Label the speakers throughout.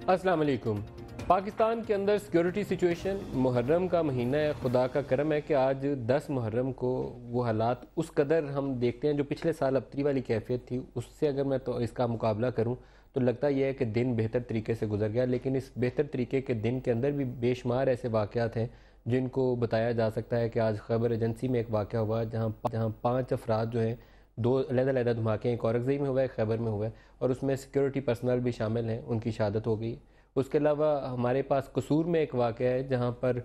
Speaker 1: السلام علیکم۔ پاکستان کے اندر سیکیورٹی سچویشن، محرم کا مہینہ ہے، خدا کا کرم ہے کہ آج 10 محرم کو وہ حالات اس قدر ہم دیکھتے ہیں جو پچھلے سال ابتری والی کیفیت تھی، اس سے اگر میں تو اس کا مقابلہ کروں تو لگتا یہ ہے کہ دن بہتر طریقے سے گزر گیا، لیکن اس بہتر طریقے کے دن کے اندر بھی بے شمار ایسے واقعات ہیں جن کو بتایا جا سکتا ہے کہ آج خیبر ایجنسی میں ایک واقعہ ہوا جہاں 5 افراد جو ہیں، 2 علیحدہ دھماکے، ایک اورکزئی میں ہوا ہے، ایک خیبر میں ہوا ہے، اور اس میں سیکیورٹی پرسنل بھی شامل ہیں، ان کی شہادت ہو گئی۔ اس کے علاوہ ہمارے پاس قصور میں ایک واقعہ ہے جہاں پر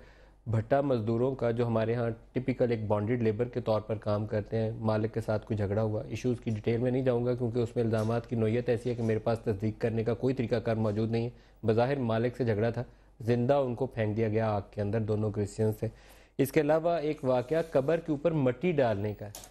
Speaker 1: بھٹا مزدوروں کا، جو ہمارے ہاں ٹپیکل ایک بانڈڈ لیبر کے طور پر کام کرتے ہیں، مالک کے ساتھ کوئی جھگڑا ہوا۔ ایشوز کی ڈیٹیل میں نہیں جاؤں گا کیونکہ اس میں الزامات کی نوعیت ایسی ہے کہ میرے پاس تصدیق کرنے کا کوئی طریقہ کار موجود نہیں ہے۔ بظاہر مالک سے جھگڑا تھا، زندہ ان کو پھینک دیا گیا آگ کے اندر، دونوں کرسچنز تھے۔ اس کے علاوہ ایک واقعہ قبر کے اوپر مٹی ڈالنے کا ہے۔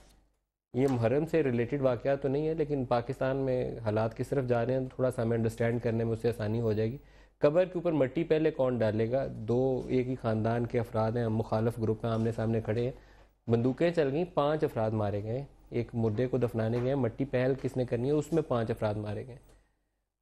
Speaker 1: یہ محرم سے ریلیٹڈ واقعہ تو نہیں ہے، لیکن پاکستان میں حالات کس طرف جا رہے ہیں تھوڑا سا ہمیں انڈرسٹینڈ کرنے میں اس سے آسانی ہو جائے گی۔ قبر کے اوپر مٹی پہلے کون ڈالے گا؟ 2 ایک ہی خاندان کے افراد ہیں، مخالف گروپ میں آمنے سامنے کھڑے ہیں، بندوقیں چل گئیں، 5 افراد مارے گئے، ایک مردے کو دفنانے گئے، مٹی پہل کس نے کرنی ہے، اس میں 5 افراد مارے گئے۔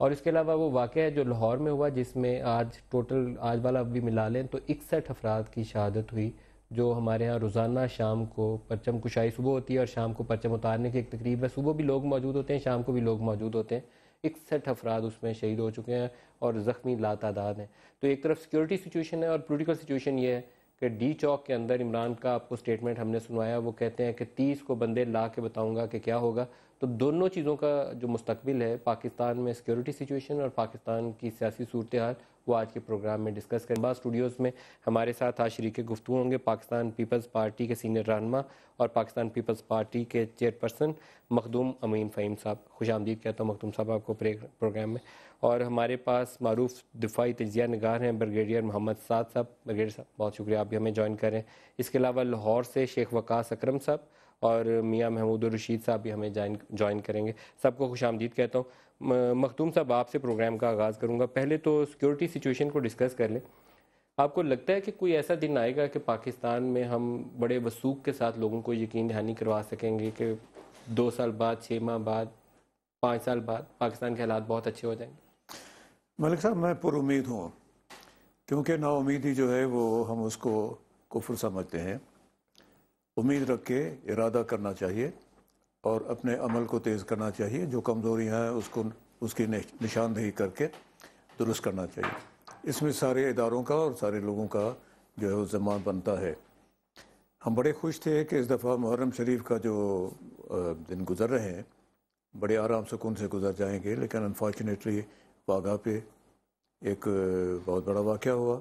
Speaker 1: اور اس کے علاوہ وہ واقعہ ہے جو لاہور میں ہوا، جس میں آج والا بھی ملا لیں تو 61 افراد کی شہادت ہوئی، جو ہمارے ہاں روزانہ شام کو پرچم کشائی صبح ہوتی ہے اور شام کو پرچم اتارنے کی ایک تقریب ہے۔ صبح بھی لوگ موجود ہوتے ہیں، شام کو بھی لوگ موجود ہوتے ہیں۔ 61 افراد اس میں شہید ہو چکے ہیں اور زخمی لاتعداد ہیں۔ تو ایک طرف سیکیورٹی سچویشن ہے اور پولیٹیکل سچویشن یہ ہے کہ ڈی چوک کے اندر عمران کا آپ کو سٹیٹمنٹ ہم نے سنوایا، وہ کہتے ہیں کہ 30 کو بندے لا کے بتاؤں گا کہ کیا ہوگا۔ تو دونوں چیزوں کا جو مستقبل ہے پاکستان میں، سیکیورٹی سچویشن اور پاکستان کی سیاسی صورتحال، وہ آج کے پروگرام میں ڈسکس کریں۔ بعض اسٹوڈیوز میں ہمارے ساتھ آج شریک گفتگو ہوں گے پاکستان پیپلز پارٹی کے سینئر رہنما اور پاکستان پیپلز پارٹی کے چیئرپرسن مخدوم امین فہیم صاحب۔ خوش آمدید کہتا ہوں مخدوم صاحب آپ کو پروگرام میں۔ اور ہمارے پاس معروف دفاعی تجزیہ نگار ہیں بریگیڈیئر محمد سعد صاحب۔ بریگیڈیئر صاحب بہت شکریہ آپ بھی ہمیں جوائن کریں۔ اس کے علاوہ لاہور سے شیخ وقاص اکرم صاحب اور میاں محمود الرشید صاحب بھی ہمیں جوائن کریں گے۔ سب کو خوش آمدید کہتا ہوں۔ مخدوم صاحب آپ سے پروگرام کا آغاز کروں گا۔ پہلے تو سیکیورٹی سچویشن کو ڈسکس کر لیں۔ آپ کو لگتا ہے کہ کوئی ایسا دن آئے گا کہ پاکستان میں ہم بڑے وثوق کے ساتھ لوگوں کو یقین دہانی کروا سکیں گے کہ 2 سال بعد، 6 ماہ بعد، 5 سال بعد پاکستان کے حالات بہت اچھے ہو جائیں گے؟
Speaker 2: ملک صاحب میں پر امید ہوں، کیونکہ نا امیدی جو ہے وہ ہم اس کو کفر سمجھتے ہیں۔ امید رکھ کے ارادہ کرنا چاہیے اور اپنے عمل کو تیز کرنا چاہیے، جو کمزوریاں ہیں اس کی نشاندہی کر کے درست کرنا چاہیے۔ اس میں سارے اداروں کا اور سارے لوگوں کا جو ہے وہ ذمہ بنتا ہے۔ ہم بڑے خوش تھے کہ اس دفعہ محرم شریف کا جو دن گزر رہے ہیں بڑے آرام سکون سے گزر جائیں گے، لیکن انفارچونیٹلی واگا پہ ایک بہت بڑا واقعہ ہوا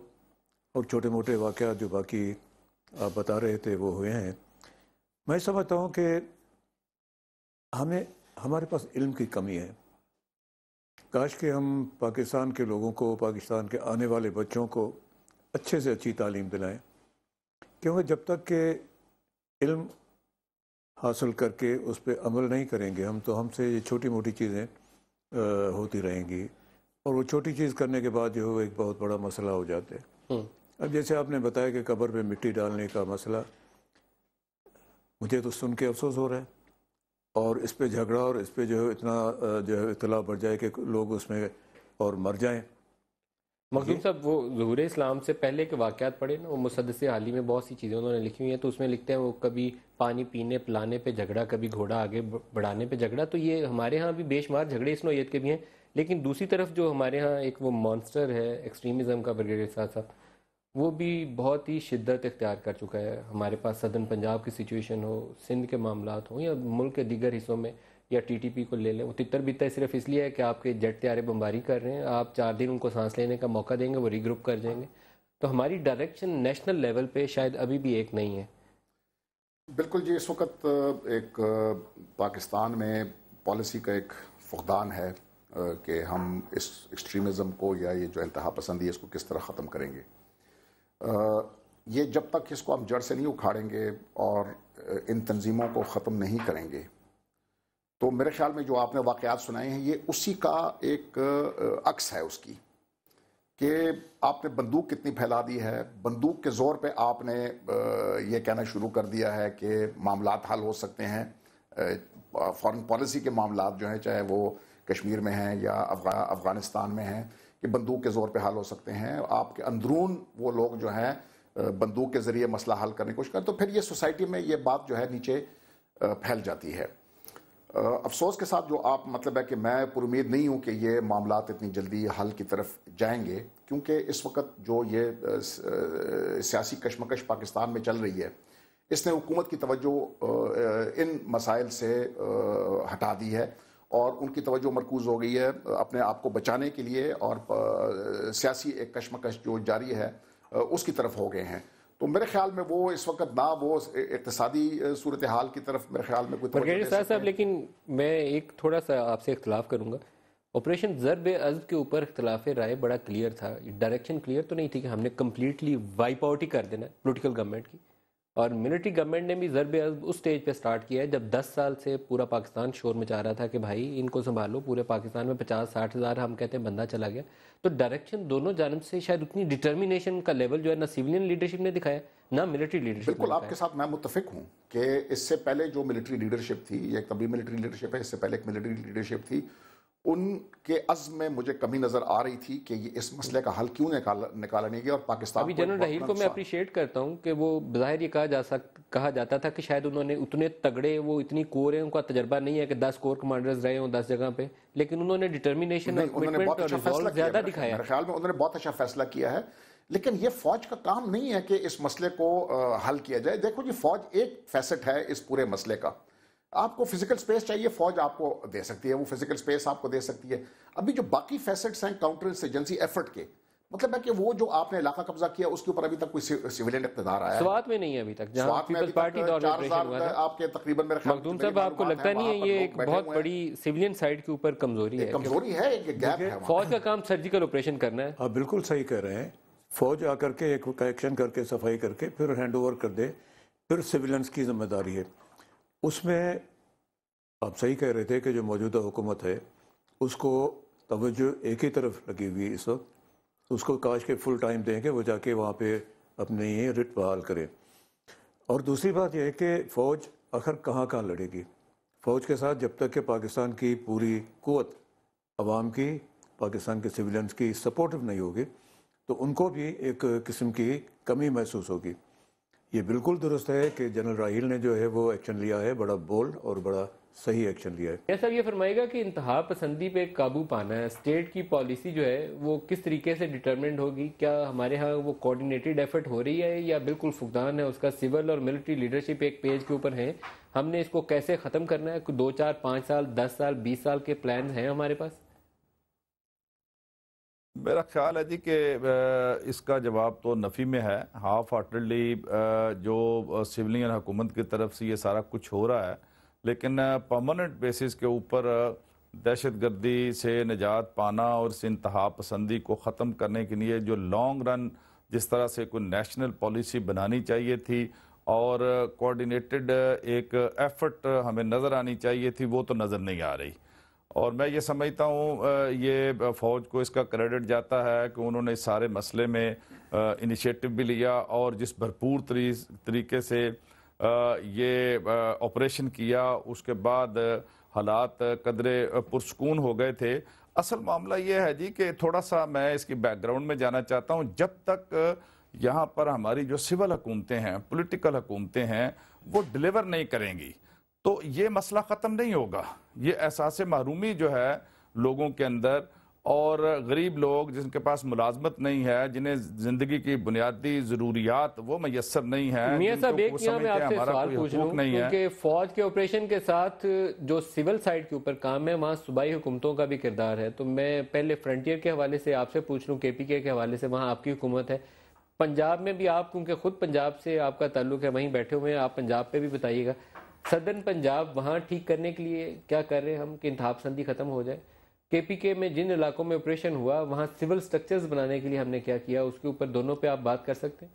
Speaker 2: اور چھوٹے موٹے واقعات جو باقی آپ بتا رہے تھے وہ ہوئے ہیں۔ میں سمجھتا ہوں کہ ہمارے پاس علم کی کمی ہے۔ کاش کہ ہم پاکستان کے لوگوں کو، پاکستان کے آنے والے بچوں کو اچھے سے اچھی تعلیم دلائیں، کیونکہ جب تک کہ علم حاصل کر کے اس پہ عمل نہیں کریں گے ہم سے یہ چھوٹی موٹی چیزیں ہوتی رہیں گی، اور وہ چھوٹی چیز کرنے کے بعد جو ہے ایک بہت بڑا مسئلہ ہو جاتے ہیں۔ اب جیسے آپ نے بتایا کہ قبر پہ مٹی ڈالنے کا مسئلہ، مجھے تو سن کے افسوس ہو رہا ہے، اور اس پہ جھگڑا اور اس پہ جو ہے اتنا جو ہے اطلاع بڑھ جائے کہ لوگ اس میں اور مر جائیں۔
Speaker 1: مخدوم صاحب وہ ظہور اسلام سے پہلے کے واقعات پڑھے نا، وہ مسدس عالی میں بہت سی چیزیں انہوں نے لکھی ہوئی ہیں، تو اس میں لکھتے ہیں وہ کبھی پانی پینے پلانے پہ جھگڑا، کبھی گھوڑا آگے بڑھانے پہ جھگڑا۔ تو یہ ہمارے ہاں بھی بے شمار جھگڑے اس نوعیت کے بھی ہیں، لیکن دوسری طرف جو ہمارے ہاں ایک وہ مانسٹر ہے ایکسٹریمزم کا، بریگیڈیئر صاحب وہ بھی بہت ہی شدت اختیار کر چکا ہے۔ ہمارے پاس سدرن پنجاب کی سچویشن ہو، سندھ کے معاملات ہوں، یا ملک کے دیگر حصوں میں، یا ٹی ٹی پی کو لے لیں، وہ تتر بتر صرف اس لیے ہے کہ آپ کے جیٹ طیارے بمباری کر رہے ہیں، آپ 4 دن ان کو سانس لینے کا موقع دیں گے، وہ ری گروپ کر جائیں گے۔ تو ہماری ڈائریکشن نیشنل لیول پہ شاید ابھی بھی ایک نہیں ہے۔
Speaker 3: بالکل جی، اس وقت ایک پاکستان میں پالیسی کا ایک فقدان ہے کہ ہم اس ایکسٹریمزم کو یا یہ جو انتہا پسندی ہے اس کو کس طرح ختم کریں گے۔ یہ جب تک اس کو ہم جڑ سے نہیں اکھاڑیں گے اور ان تنظیموں کو ختم نہیں کریں گے، تو میرے خیال میں جو آپ نے واقعات سنائے ہیں یہ اسی کا ایک عکس ہے اس کی، کہ آپ نے بندوق کتنی پھیلا دی ہے، بندوق کے زور پہ آپ نے یہ کہنا شروع کر دیا ہے کہ معاملات حل ہو سکتے ہیں۔ فارن پالیسی کے معاملات جو ہیں، چاہے وہ کشمیر میں ہیں یا افغانستان میں ہیں، کہ بندوق کے زور پہ حل ہو سکتے ہیں. آپ کے اندرون وہ لوگ جو ہیں بندوق کے ذریعے مسئلہ حل کرنے کی کوشش کریں تو پھر یہ سوسائٹی میں یہ بات جو ہے نیچے پھیل جاتی ہے. افسوس کے ساتھ جو آپ مطلب ہے کہ میں پر امید نہیں ہوں کہ یہ معاملات اتنی جلدی حل کی طرف جائیں گے، کیونکہ اس وقت جو یہ سیاسی کشمکش پاکستان میں چل رہی ہے اس نے حکومت کی توجہ ان مسائل سے ہٹا دی ہے اور ان کی توجہ مرکوز ہو گئی ہے اپنے آپ کو بچانے کے لیے، اور سیاسی ایک کشمکش جو جاری ہے اس کی طرف ہو گئے ہیں. تو میرے خیال میں وہ اس وقت نہ وہ اقتصادی صورتحال کی طرف میرے خیال میں کوئی توجہ دے سکتے ہیں.
Speaker 1: لیکن میں ایک تھوڑا سا آپ سے اختلاف کروں گا. آپریشن ضرب عضب کے اوپر اختلاف رائے بڑا کلیئر تھا، ڈائریکشن کلیئر تو نہیں تھی کہ ہم نے کمپلیٹلی وائپ آؤٹ ہی کر دینا پولیٹیکل گورنمنٹ کی، اور ملٹری گورنمنٹ نے بھی ضرب عضب اس سٹیج پہ سٹارٹ کیا ہے جب 10 سال سے پورا پاکستان شور مچا رہا تھا کہ بھائی ان کو سنبھالو. پورے پاکستان میں 50-60 ہزار ہم کہتے ہیں بندہ چلا گیا. تو ڈائریکشن دونوں جانب سے شاید اتنی ڈٹرمینیشن کا لیول جو ہے نہ سیولین لیڈرشپ نے دکھایا نہ ملٹری لیڈرشپ.
Speaker 3: بالکل آپ کے ساتھ میں متفق ہوں کہ اس سے پہلے جو ملٹری لیڈرشپ تھی، یہ ایک طبی ملٹری لیڈرشپ ہے، اس سے پہلے ایک ملٹری لیڈرشپ تھی، ان کے عزم میں مجھے کمی نظر آ رہی تھی کہ یہ اس مسئلے کا حل کیوں نکالا نہیں گیا. اور پاکستان
Speaker 1: ابھی جنرل رحیل کو میں اپریشیٹ کرتا ہوں کہ وہ بظاہر یہ کہا جاتا تھا کہ شاید انہوں نے اتنے تگڑے، وہ اتنی کور ہیں، ان کا تجربہ نہیں ہے کہ 10 کور کمانڈرز رہے ہوں 10 جگہ پہ، لیکن انہوں نے ڈٹرمینیشن اور کمٹمنٹ اور ریزولو زیادہ دکھایا.
Speaker 3: میرے خیال میں انہوں نے بہت اچھا فیصلہ کیا ہے، لیکن یہ فوج کا کام نہیں ہے کہ اس مسئلے کو حل کیا جائے. دیکھو جی، فوج ایک فیسٹ ہے اس پورے مسئلے کا. آپ کو فزیکل سپیس چاہیے، فوج آپ کو دے سکتی ہے، وہ فزیکل سپیس آپ کو دے سکتی ہے. ابھی جو باقی فیسٹس ہیں کاؤنٹر انسرجنسی ایفرٹ کے، مطلب ہے کہ وہ جو آپ نے علاقہ قبضہ کیا اس کے اوپر ابھی تک کوئی سویلین اقتدار آیا ہے.
Speaker 1: سوات میں نہیں ہے ابھی تک، جہاں پیپلز پارٹی دور میں آپریشن ہوا ہے.
Speaker 3: آپ کے تقریباً میرے خیال
Speaker 1: مخدوم صاحب آپ کو لگتا نہیں ہے یہ ایک بہت بڑی سیولین سائڈ کے اوپر کمزوری ہے؟
Speaker 3: کمزوری ہے، ایک گیپ ہے.
Speaker 1: فوج کا کام سرجیکل آپریشن کرنا ہے.
Speaker 2: آپ بالکل صحیح کہہ رہے ہیں. فوج آ کر کے ایک ایکشن کر کے صفائی کر کے پھر ہینڈ اوور کر دے، پھر سویلنس کی ذمہ داری ہے. اس میں آپ صحیح کہہ رہے تھے کہ جو موجودہ حکومت ہے اس کو توجہ ایک ہی طرف لگی ہوئی اس وقت. اس کو کاش کے فل ٹائم دیں کہ وہ جا کے وہاں پہ اپنی رٹ بحال کرے. اور دوسری بات یہ ہے کہ فوج آخر کہاں لڑے گی. فوج کے ساتھ جب تک کہ پاکستان کی پوری قوت عوام کی، پاکستان کے سویلینز کی سپورٹو نہیں ہوگی تو ان کو بھی ایک قسم کی کمی محسوس ہوگی. یہ بالکل درست ہے کہ جنرل راحیل نے جو ہے وہ ایکشن لیا ہے، بڑا بولڈ اور بڑا صحیح ایکشن لیا ہے.
Speaker 1: صاحب یہ فرمائے گا کہ انتہا پسندی پہ قابو پانا ہے، اسٹیٹ کی پالیسی جو ہے وہ کس طریقے سے ڈٹرمنڈ ہوگی؟ کیا ہمارے ہاں وہ کوارڈینیٹڈ ایفرٹ ہو رہی ہے یا بالکل فقدان ہے اس کا؟ سول اور ملٹری لیڈرشپ ایک پیج کے اوپر ہیں، ہم نے اس کو کیسے ختم کرنا ہے؟ 2 4 5 سال 10 سال 20 سال کے پلانز ہیں ہمارے پاس؟
Speaker 4: میرا خیال ہے جی کہ اس کا جواب تو نفی میں ہے. ہاف ہارٹڈلی جو سویلین حکومت کی طرف سے یہ سارا کچھ ہو رہا ہے، لیکن پرماننٹ بیسس کے اوپر دہشت گردی سے نجات پانا اور اس انتہا پسندی کو ختم کرنے کے لیے جو لانگ رن جس طرح سے کوئی نیشنل پالیسی بنانی چاہیے تھی اور کوارڈینیٹڈ ایک ایفرٹ ہمیں نظر آنی چاہیے تھی، وہ تو نظر نہیں آ رہی. اور میں یہ سمجھتا ہوں یہ فوج کو اس کا کریڈٹ جاتا ہے کہ انہوں نے اس سارے مسئلے میں انیشیٹو بھی لیا اور جس بھرپور طریقے سے یہ آپریشن کیا، اس کے بعد حالات قدرے پرسکون ہو گئے تھے. اصل معاملہ یہ ہے جی کہ تھوڑا سا میں اس کی بیک گراؤنڈ میں جانا چاہتا ہوں. جب تک یہاں پر ہماری جو سول حکومتیں ہیں، پولیٹیکل حکومتیں ہیں، وہ ڈیلیور نہیں کریں گی تو یہ مسئلہ ختم نہیں ہوگا. یہ احساس محرومی جو ہے لوگوں کے اندر، اور غریب لوگ جن کے پاس ملازمت نہیں ہے، جنہیں زندگی کی بنیادی ضروریات وہ میسر نہیں ہیں،
Speaker 1: میاں صاحب ایک یہاں میں آپ سے سوال پوچھ لوں کیونکہ فوج کے آپریشن کے ساتھ جو سول سائڈ کے اوپر کام ہے وہاں صوبائی حکومتوں کا بھی کردار ہے. تو میں پہلے فرنٹیئر کے حوالے سے آپ سے پوچھ لوں، KPK کے حوالے سے، وہاں آپ کی حکومت ہے. پنجاب میں بھی آپ، کیونکہ خود پنجاب سے آپ کا تعلق ہے، وہیں بیٹھے ہوئے ہیں آپ، پنجاب پہ بھی بتائیے گا صدرن پنجاب وہاں ٹھیک کرنے کے لیے کیا کر رہے ہیں ہم کہ انتہا پسندی ختم ہو جائے؟ KPK میں جن علاقوں میں آپریشن ہوا وہاں سول سٹرکچرز بنانے کے لیے ہم نے کیا کیا، اس کے اوپر دونوں پہ آپ بات کر سکتے ہیں؟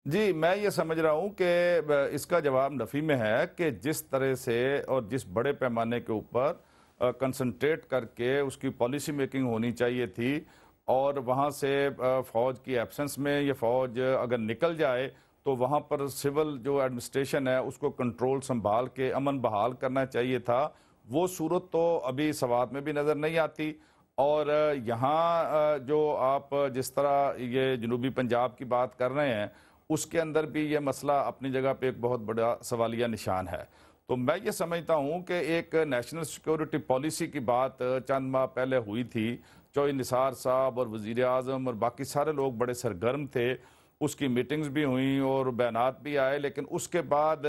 Speaker 4: جی میں یہ سمجھ رہا ہوں کہ اس کا جواب نفی میں ہے کہ جس طرح سے اور جس بڑے پیمانے کے اوپر کنسنٹریٹ کر کے اس کی پالیسی میکنگ ہونی چاہیے تھی، اور وہاں سے فوج کی ایبسنس میں یہ فوج اگر نکل جائے تو وہاں پر سول جو ایڈمنسٹریشن ہے اس کو کنٹرول سنبھال کے امن بحال کرنا چاہیے تھا. وہ صورت تو ابھی سوات میں بھی نظر نہیں آتی، اور یہاں جو آپ جس طرح یہ جنوبی پنجاب کی بات کر رہے ہیں اس کے اندر بھی یہ مسئلہ اپنی جگہ پہ ایک بہت بڑا سوالیہ نشان ہے. تو میں یہ سمجھتا ہوں کہ ایک نیشنل سیکورٹی پالیسی کی بات چند ماہ پہلے ہوئی تھی. چوہی نثار صاحب اور وزیر اعظم اور باقی سارے لوگ بڑے سرگرم تھے, اس کی میٹنگز بھی ہوئیں اور بیانات بھی آئے, لیکن اس کے بعد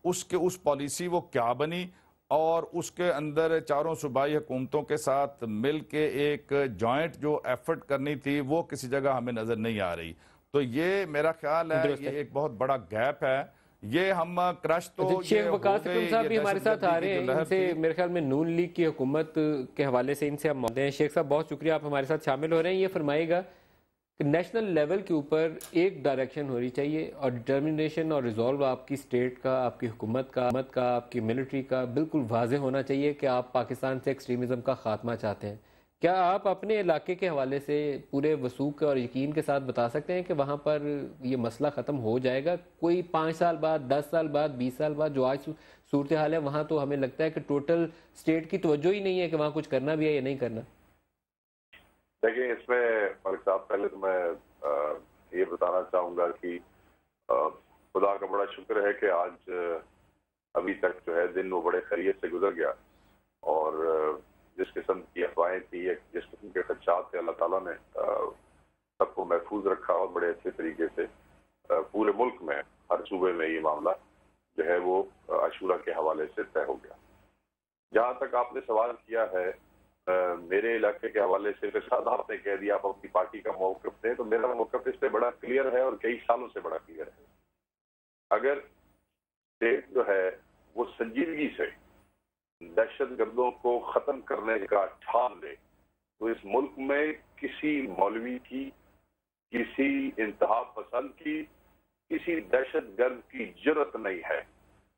Speaker 4: اس پالیسی وہ کیا بنی اور اس کے اندر چاروں صوبائی حکومتوں کے ساتھ مل کے ایک جوائنٹ جو ایفرٹ کرنی تھی وہ کسی جگہ ہمیں نظر نہیں آ رہی. تو یہ میرا خیال ہے یہ ایک بہت بڑا گیپ ہے. یہ ہم کرش تو
Speaker 1: شیخ وقاص اکرم صاحب بھی ہمارے ساتھ آ رہے ہیں, ان سے میرے خیال میں نون لیگ کی حکومت کے حوالے سے ان سے ہم موجود ہیں. شیخ صاحب بہت شکریہ, آپ ہمارے ساتھ شامل ہو رہے ہیں. یہ فرمائے گا کہ نیشنل لیول کے اوپر ایک ڈائریکشن ہونی چاہیے اور ڈٹرمنیشن اور ریزولو آپ کی اسٹیٹ کا, آپ کی حکومت کا, آپ کی ملٹری کا بالکل واضح ہونا چاہیے کہ آپ پاکستان سے ایکسٹریمزم کا خاتمہ چاہتے ہیں. کیا آپ اپنے علاقے کے حوالے سے پورے وثوق اور یقین کے ساتھ بتا سکتے ہیں کہ وہاں پر یہ مسئلہ ختم ہو جائے گا کوئی 5 سال بعد, 10 سال بعد, 20 سال بعد؟ جو آج صورتحال ہے وہاں تو ہمیں لگتا ہے کہ ٹوٹل اسٹیٹ کی توجہ ہی نہیں ہے کہ وہاں کچھ کرنا بھی ہے یا نہیں کرنا.
Speaker 5: دیکھیں اس میں ملک صاحب پہلے تو میں یہ بتانا چاہوں گا کہ خدا کا بڑا شکر ہے کہ آج ابھی تک جو ہے دن وہ بڑے خیریت سے گزر گیا, اور جس قسم کی افواہیں تھی, جس قسم کے خدشات تھے, اللہ تعالیٰ نے سب کو محفوظ رکھا اور بڑے اچھے طریقے سے پورے ملک میں ہر صوبے میں یہ معاملہ جو ہے وہ عاشورہ کے حوالے سے طے ہو گیا. جہاں تک آپ نے سوال کیا ہے میرے علاقے کے حوالے سے, ساتھ آپ نے کہہ دیا آپ اپنی پارٹی کا موقف دیں, تو میرا موقف اس پہ بڑا کلیئر ہے اور کئی سالوں سے بڑا کلیئر ہے. اگر اسٹیٹ جو ہے وہ سنجیدگی سے دہشت گردوں کو ختم کرنے کا ٹھان لے تو اس ملک میں کسی مولوی کی, کسی انتہا پسند کی, کسی دہشت گرد کی جرت نہیں ہے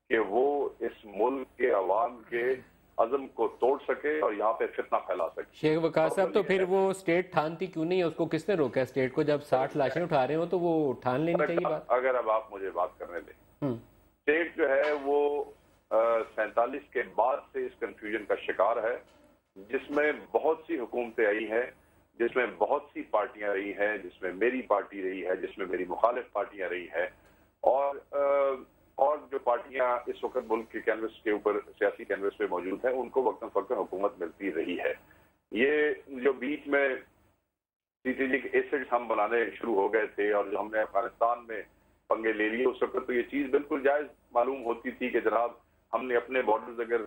Speaker 5: کہ وہ اس ملک کے عوام کے عزم کو توڑ سکے اور یہاں پہ فتنہ پھیلا سکے.
Speaker 1: شیخ وقاص صاحب, تو پھر وہ اسٹیٹ ٹھانتی کیوں نہیں ہے؟ اس کو کس نے روکا اسٹیٹ کو؟ جب 60 لاشیں اٹھا رہے ہوں تو وہ ٹھان لینی چاہیے بات.
Speaker 5: اگر اب آپ مجھے بات کرنے دیں, اسٹیٹ جو ہے وہ 47 کے بعد سے اس کنفیوژن کا شکار ہے, جس میں بہت سی حکومتیں آئی ہیں, جس میں بہت سی پارٹیاں رہی ہیں, جس میں میری پارٹی رہی ہے, جس میں میری مخالف پارٹیاں رہی ہیں, اور جو پارٹیاں اس وقت ملک کے کینوس کے اوپر سیاسی کینوس پہ موجود ہیں ان کو وقتاً فوقتاً حکومت ملتی رہی ہے. یہ جو بیچ میں اسٹریٹجک ایسٹس ہم بنانے شروع ہو گئے تھے اور جو ہم نے افغانستان میں پنگے لے لیے, اس وقت تو یہ چیز بالکل جائز معلوم ہوتی تھی کہ جناب ہم نے اپنے بارڈرز اگر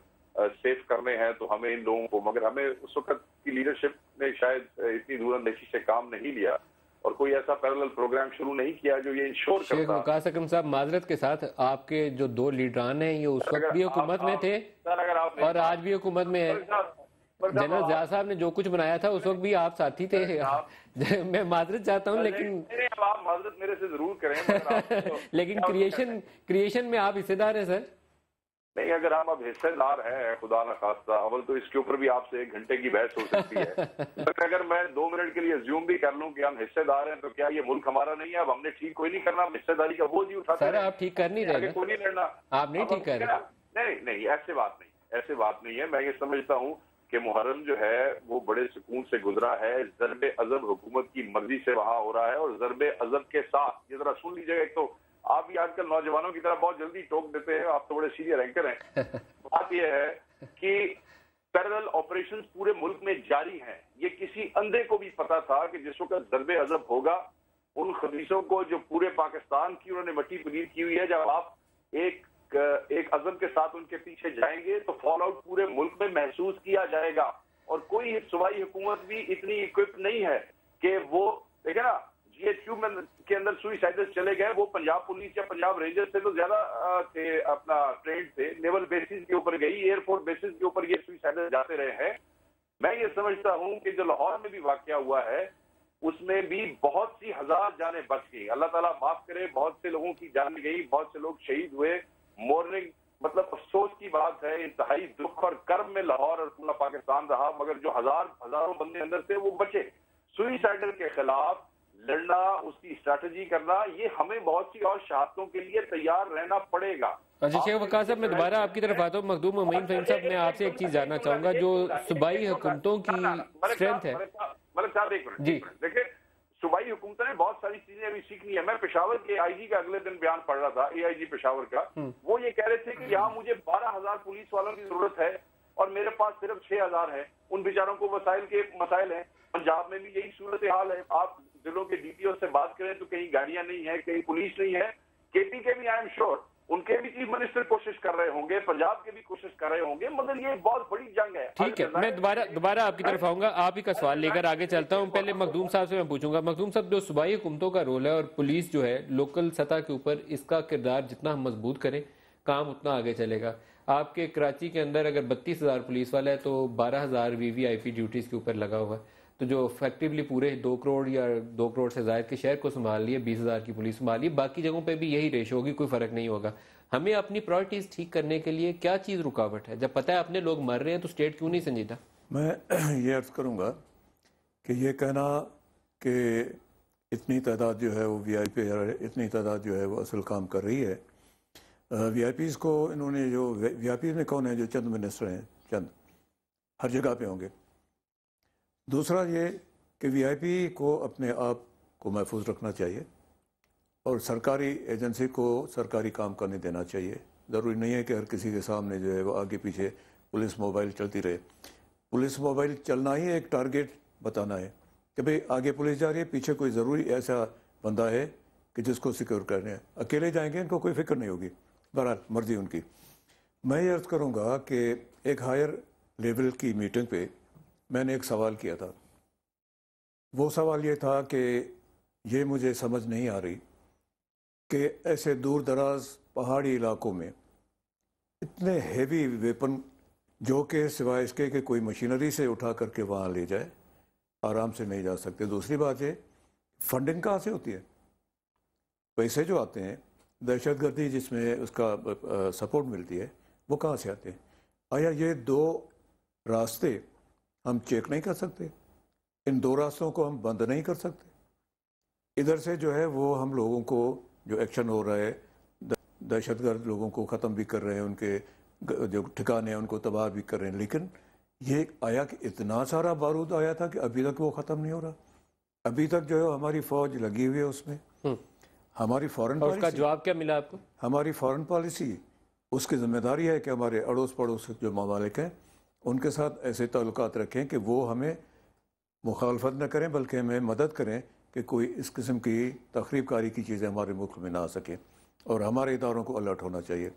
Speaker 5: سیف کرنے ہیں تو ہمیں ان لوگوں کو, مگر ہمیں اس وقت کی لیڈرشپ نے شاید اتنی دور اندیشی سے کام نہیں لیا اور کوئی ایسا پیرلل پروگرام شروع نہیں کیا جو یہ انشور کرتا.
Speaker 1: شیخ وقاص اکرم صاحب, معذرت کے ساتھ, آپ کے جو 2 لیڈران ہیں یہ اس وقت بھی حکومت میں تھے اور آج بھی حکومت میں ہیں. جنرل ضیاء صاحب نے جو کچھ بنایا تھا اس وقت بھی آپ ساتھی تھے. میں معذرت چاہتا ہوں لیکن
Speaker 5: آپ معذرت میرے سے ضرور کریں
Speaker 1: لیکن کریشن میں آپ حصے دار ہیں سر.
Speaker 5: نہیں, اگر ہم اب حصے دار ہیں خدا نخواستہ, اول تو اس کے اوپر بھی آپ سے 1 گھنٹے کی بحث ہو سکتی ہے. اگر میں 2 منٹ کے لیے زیوم بھی کر لوں کہ ہم حصے دار ہیں تو کیا یہ ملک ہمارا نہیں ہے؟ اب ہم نے ٹھیک کوئی نہیں کرنا, حصے داری کا بوجھ ہی اٹھاتے ہیں.
Speaker 1: سر آپ ٹھیک کر نہیں رہے,
Speaker 5: کوئی نہیں لڑنا,
Speaker 1: آپ نہیں ٹھیک کر رہے.
Speaker 5: نہیں, ایسے بات نہیں ہے. میں یہ سمجھتا ہوں کہ محرم جو ہے وہ بڑے سکون سے گزرا ہے, ضرب عضب حکومت کی مرضی سے وہاں ہو رہا ہے, اور ضرب عضب کے ساتھ یہ ذرا سن لیجیے. ایک تو آپ بھی آج کل نوجوانوں کی طرح بہت جلدی ٹوک دیتے ہیں, آپ تو بڑے سینئر اینکر ہیں. بات یہ ہے کہ پیرلل آپریشنز پورے ملک میں جاری ہیں. یہ کسی اندھے کو بھی پتا تھا کہ جس وقت ضرب عضب ہوگا ان خبیثوں کو جو پورے پاکستان کی انہوں نے مٹی پلیت کی ہوئی ہے, جب آپ ایک عزم کے ساتھ ان کے پیچھے جائیں گے تو فال آؤٹ پورے ملک میں محسوس کیا جائے گا. اور کوئی صوبائی حکومت بھی اتنی اکوپ نہیں ہے کہ وہ دیکھیں نا جی ایچ کیو کے اندر سوئسائڈز چلے گئے, وہ پنجاب پولیس یا پنجاب رینجر سے تو زیادہ تھے اپنا ٹرینڈ تھے, نیول بیسز کے اوپر گئی, ایئر فورس بیسز کے اوپر یہ سوئسائڈز جاتے رہے ہیں. میں یہ سمجھتا ہوں کہ جو لاہور میں بھی واقعہ ہوا ہے اس میں بھی بہت سی ہزار جانیں بچ گئی, اللہ تعالیٰ معاف کرے, بہت سے لوگوں کی جان گئی, بہت سے لوگ شہید ہوئے. مورننگ مطلب افسوس کی بات ہے, انتہائی دکھ اور کرب میں لاہور اور پورا پاکستان رہا, مگر جو ہزاروں بندے اندر تھے وہ بچے. سوئسائڈر کے خلاف لڑنا، اس کی اسٹریٹجی کرنا، یہ ہمیں بہت سی اور شہادتوں کے لیے تیار رہنا پڑے گا۔
Speaker 1: اچھا شیخ وقار صاحب، میں دوبارہ آپ کی طرف آتا ہوں۔ مخدوم امین فہیم صاحب، میں آپ سے ایک چیز جاننا چاہوں گا، جو صوبائی حکومتوں کی اسٹرینتھ ہے۔
Speaker 5: ملک صاحب ایک منٹ، دیکھیں صوبائی حکومتوں نے بہت ساری چیزیں ابھی سیکھنی ہے۔ میں پشاور کے آئی جی کا اگلے دن بیان پڑھ رہا تھا، اے آئی جی پشاور کا، وہ یہ کہہ رہے تھے کہ یہاں مجھے 12,000 پولیس والوں کی ضرورت ہے اور میرے پاس صرف 6,000 ہے۔ ان بیچاروں کو وسائل کے مسائل ہیں۔ پنجاب میں بھی یہی صورتحال ہے۔ آپ ضلعوں کے ڈی پی او سے بات کریں تو کہیں گاڑیاں نہیں ہیں، کہیں پولیس نہیں ہے۔ کے پی کے بھی آئی ایم شور ان کے بھی چیف منسٹر کوشش کر رہے ہوں گے، پنجاب کے بھی کوشش کر رہے ہوں گے، مگر یہ بہت بڑی جنگ ہے۔
Speaker 1: ٹھیک ہے، میں دوبارہ آپ کی طرف آؤں گا، آپ ہی کا سوال لے کر آگے چلتا ہوں۔ پہلے مخدوم صاحب سے میں پوچھوں گا، مخدوم صاحب جو صوبائی حکومتوں کا رول ہے اور پولیس جو ہے لوکل سطح کے اوپر، اس کا کردار جتنا ہم مضبوط کریں کام اتنا آگے چلے گا۔ آپ کے کراچی کے اندر اگر 32,000 پولیس والا ہے تو 12,000 وی وی آئی پی ڈیوٹیز کے اوپر لگا ہوا ہے، تو جو افیکٹولی پورے 2 کروڑ یا 2 کروڑ سے زائد کے شہر کو سنبھال لیے، 20,000 کی پولیس سنبھال لی، باقی جگہوں پہ بھی یہی ریشو ہوگی، کوئی فرق نہیں ہوگا۔ ہمیں اپنی پرائرٹیز ٹھیک کرنے کے لیے کیا چیز رکاوٹ ہے؟ جب پتہ ہے اپنے لوگ مر رہے ہیں تو اسٹیٹ کیوں نہیں سنجیدہ؟
Speaker 2: میں یہ عرض کروں گا کہ یہ کہنا کہ اتنی تعداد جو ہے وہ وی آئی پی، اتنی تعداد جو ہے وہ اصل کام کر رہی ہے۔ وی آئی پیز کو انہوں نے جو وی آئی پیز میں کون ہیں؟ جو چند منسٹر ہیں، چند ہر جگہ پہ ہوں گے۔ دوسرا یہ کہ وی آئی پی کو اپنے آپ کو محفوظ رکھنا چاہیے اور سرکاری ایجنسی کو سرکاری کام کرنے دینا چاہیے۔ ضروری نہیں ہے کہ ہر کسی کے سامنے جو ہے وہ آگے پیچھے پولیس موبائل چلتی رہے۔ پولیس موبائل چلنا ہی ایک ٹارگیٹ بتانا ہے کہ بھئی آگے پولیس جا رہی ہے، پیچھے کوئی ضروری ایسا بندہ ہے کہ جس کو سیکیور کرنے ہیں۔ اکیلے جائیں گے ان کو کوئی فکر نہیں ہوگی، بہرحال مرضی ان کی۔ میں یہ عرض کروں گا کہ ایک ہائر لیول کی میٹنگ پہ میں نے ایک سوال کیا تھا۔ وہ سوال یہ تھا کہ یہ مجھے سمجھ نہیں آ رہی کہ ایسے دور دراز پہاڑی علاقوں میں اتنے ہیوی ویپن جو کہ سوائے اس کے کہ کوئی مشینری سے اٹھا کر کے وہاں لے جائے، آرام سے نہیں جا سکتے۔ دوسری بات یہ فنڈنگ کہاں سے ہوتی ہے؟ پیسے جو آتے ہیں دہشت گردی جس میں اس کا سپورٹ ملتی ہے، وہ کہاں سے آتے ہیں؟ آیا یہ 2 راستے ہم چیک نہیں کر سکتے؟ ان 2 راستوں کو ہم بند نہیں کر سکتے؟ ادھر سے جو ہے وہ ہم لوگوں کو جو ایکشن ہو رہا ہے، دہشت گرد لوگوں کو ختم بھی کر رہے ہیں، ان کے جو ٹھکانے ہیں ان کو تباہ بھی کر رہے ہیں، لیکن یہ آیا کہ اتنا سارا بارود آیا تھا کہ ابھی تک وہ ختم نہیں ہو رہا۔ ابھی تک جو ہے ہماری فوج لگی ہوئی ہے اس میں۔ ہماری فورن
Speaker 1: اور اس کا جواب کیا ملا آپ کو؟
Speaker 2: ہماری فورن پالیسی، اس کی ذمہ داری ہے کہ ہمارے اڑوس پڑوس جو ممالک ہیں ان کے ساتھ ایسے تعلقات رکھیں کہ وہ ہمیں مخالفت نہ کریں بلکہ ہمیں مدد کریں کہ کوئی اس قسم کی تخریب کاری کی چیزیں ہمارے ملک میں نہ آ سکیں، اور ہمارے اداروں کو الرٹ ہونا چاہیے۔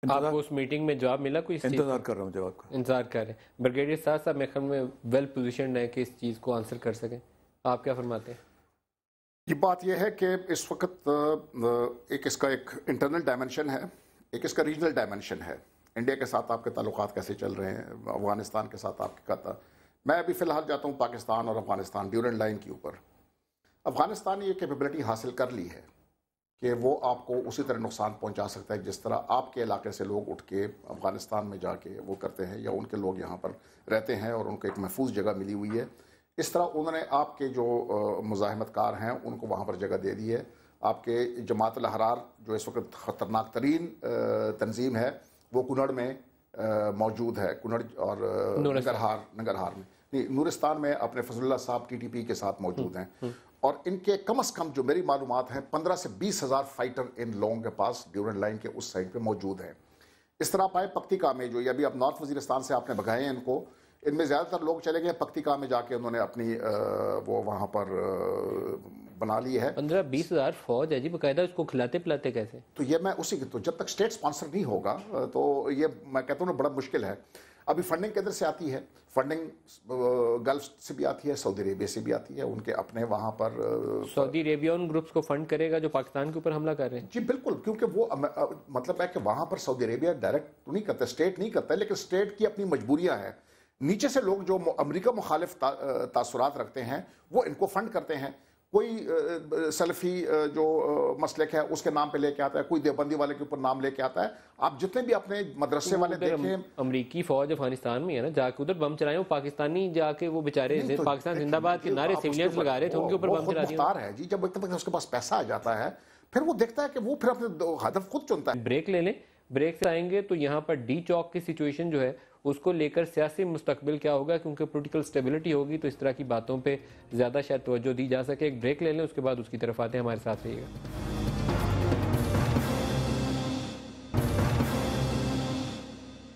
Speaker 1: آپ کو اس میٹنگ میں جواب ملا کوئی؟
Speaker 2: انتظار کر رہا ہوں جواب کا۔
Speaker 1: انتظار کر رہے ہیں۔ بریگیڈیئر صاحب میرے خیال میں ویل پوزیشنڈ ہے کہ اس چیز کو آنسر کر سکیں، آپ کیا فرماتے ہیں؟
Speaker 3: یہ بات یہ ہے کہ اس وقت ایک اس کا ایک انٹرنل ڈائمنشن ہے، ایک اس کا ریجنل ڈائمنشن ہے۔ انڈیا کے ساتھ آپ کے تعلقات کیسے چل رہے ہیں، افغانستان کے ساتھ آپ کے کہتا۔ میں ابھی فی الحال جاتا ہوں پاکستان اور افغانستان ڈیورنٹ لائن کے اوپر۔ افغانستان نے یہ کیپیبلٹی حاصل کر لی ہے کہ وہ آپ کو اسی طرح نقصان پہنچا سکتا ہے جس طرح آپ کے علاقے سے لوگ اٹھ کے افغانستان میں جا کے وہ کرتے ہیں، یا ان کے لوگ یہاں پر رہتے ہیں اور ان کو ایک محفوظ جگہ ملی ہوئی ہے۔ اس طرح انہوں نے آپ کے جو مزاحمت کار ہیں ان کو وہاں پر جگہ دے دی ہے۔ آپ کے جماعت الاحرار جو اس وقت خطرناک ترین تنظیم ہے وہ کنڑ میں موجود ہے، کنڑ اور ننگرہار میں نہیں، نورستان میں اپنے فضل اللہ صاحب ٹی ٹی پی کے ساتھ موجود ہیں، اور ان کے کم از کم جو میری معلومات ہیں 15 سے 20 ہزار فائٹر ان لوگوں کے پاس ڈیورنٹ لائن کے اس سائڈ پہ موجود ہیں۔ اس طرح پائے پکتیکا میں جو یہ ابھی اب نارتھ وزیرستان سے آپ نے بھگائے ہیں ان کو، ان میں زیادہ تر لوگ چلے گئے پکتیکا میں جا کے انہوں نے اپنی وہ وہاں پر بنا لی ہے۔
Speaker 1: 15-20 ہزار فوج ہے جی، باقاعدہ اس کو کھلاتے پلاتے کیسے؟
Speaker 3: تو یہ میں اسی کی تو جب تک اسٹیٹ سپانسر نہیں ہوگا تو یہ میں کہتا ہوں نا بڑا مشکل ہے۔ ابھی فنڈنگ کدھر سے آتی ہے؟ فنڈنگ گلف سے بھی آتی ہے، سعودی عربیہ سے بھی آتی ہے، ان کے اپنے وہاں پر
Speaker 1: سعودی عربیہ ان گروپس کو فنڈ کرے گا جو پاکستان کے اوپر حملہ کر رہے ہیں؟
Speaker 3: جی بالکل، کیونکہ وہ مطلب ہے کہ وہاں پر سعودی عربیہ ڈائریکٹ تو نہیں کرتا، اسٹیٹ نہیں کرتا، لیکن اسٹیٹ کی اپنی مجبوریاں ہیں۔ نیچے سے لوگ جو امریکہ مخالف تاثرات رکھتے ہیں وہ ان کو فنڈ کرتے ہیں۔ کوئی سلفی جو مسلک ہے اس کے نام پہ لے کے آتا ہے, کوئی دیوبندی والے کے اوپر نام لے کے آتا ہے. آپ جتنے بھی اپنے مدرسے والے دیکھیں,
Speaker 1: امریکی فوج افغانستان میں ہے نا, جا کے ادھر بم چلائے, وہ پاکستانی جا کے وہ بیچارے پاکستان زندہ باد کے نعرے سیویلینز لگا رہے تھے, ان کے اوپر بم چلا دیا.
Speaker 3: مختار ہے جی, جب ایک اس کے پاس پیسہ آ جاتا ہے پھر وہ دیکھتا ہے کہ وہ پھر اپنے ہدف خود چنتا ہے.
Speaker 1: بریک لے لیں, بریک سے آئیں گے تو یہاں پر ڈی چوک کی سچویشن جو ہے اس کو لے کر سیاسی مستقبل کیا ہوگا, کیونکہ پولیٹیکل سٹیبلٹی ہوگی تو اس طرح کی باتوں پہ زیادہ شاید توجہ دی جا سکے. ایک بریک لے لیں, اس کے بعد اس کی طرف آتے ہیں, ہمارے ساتھ رہیے گا.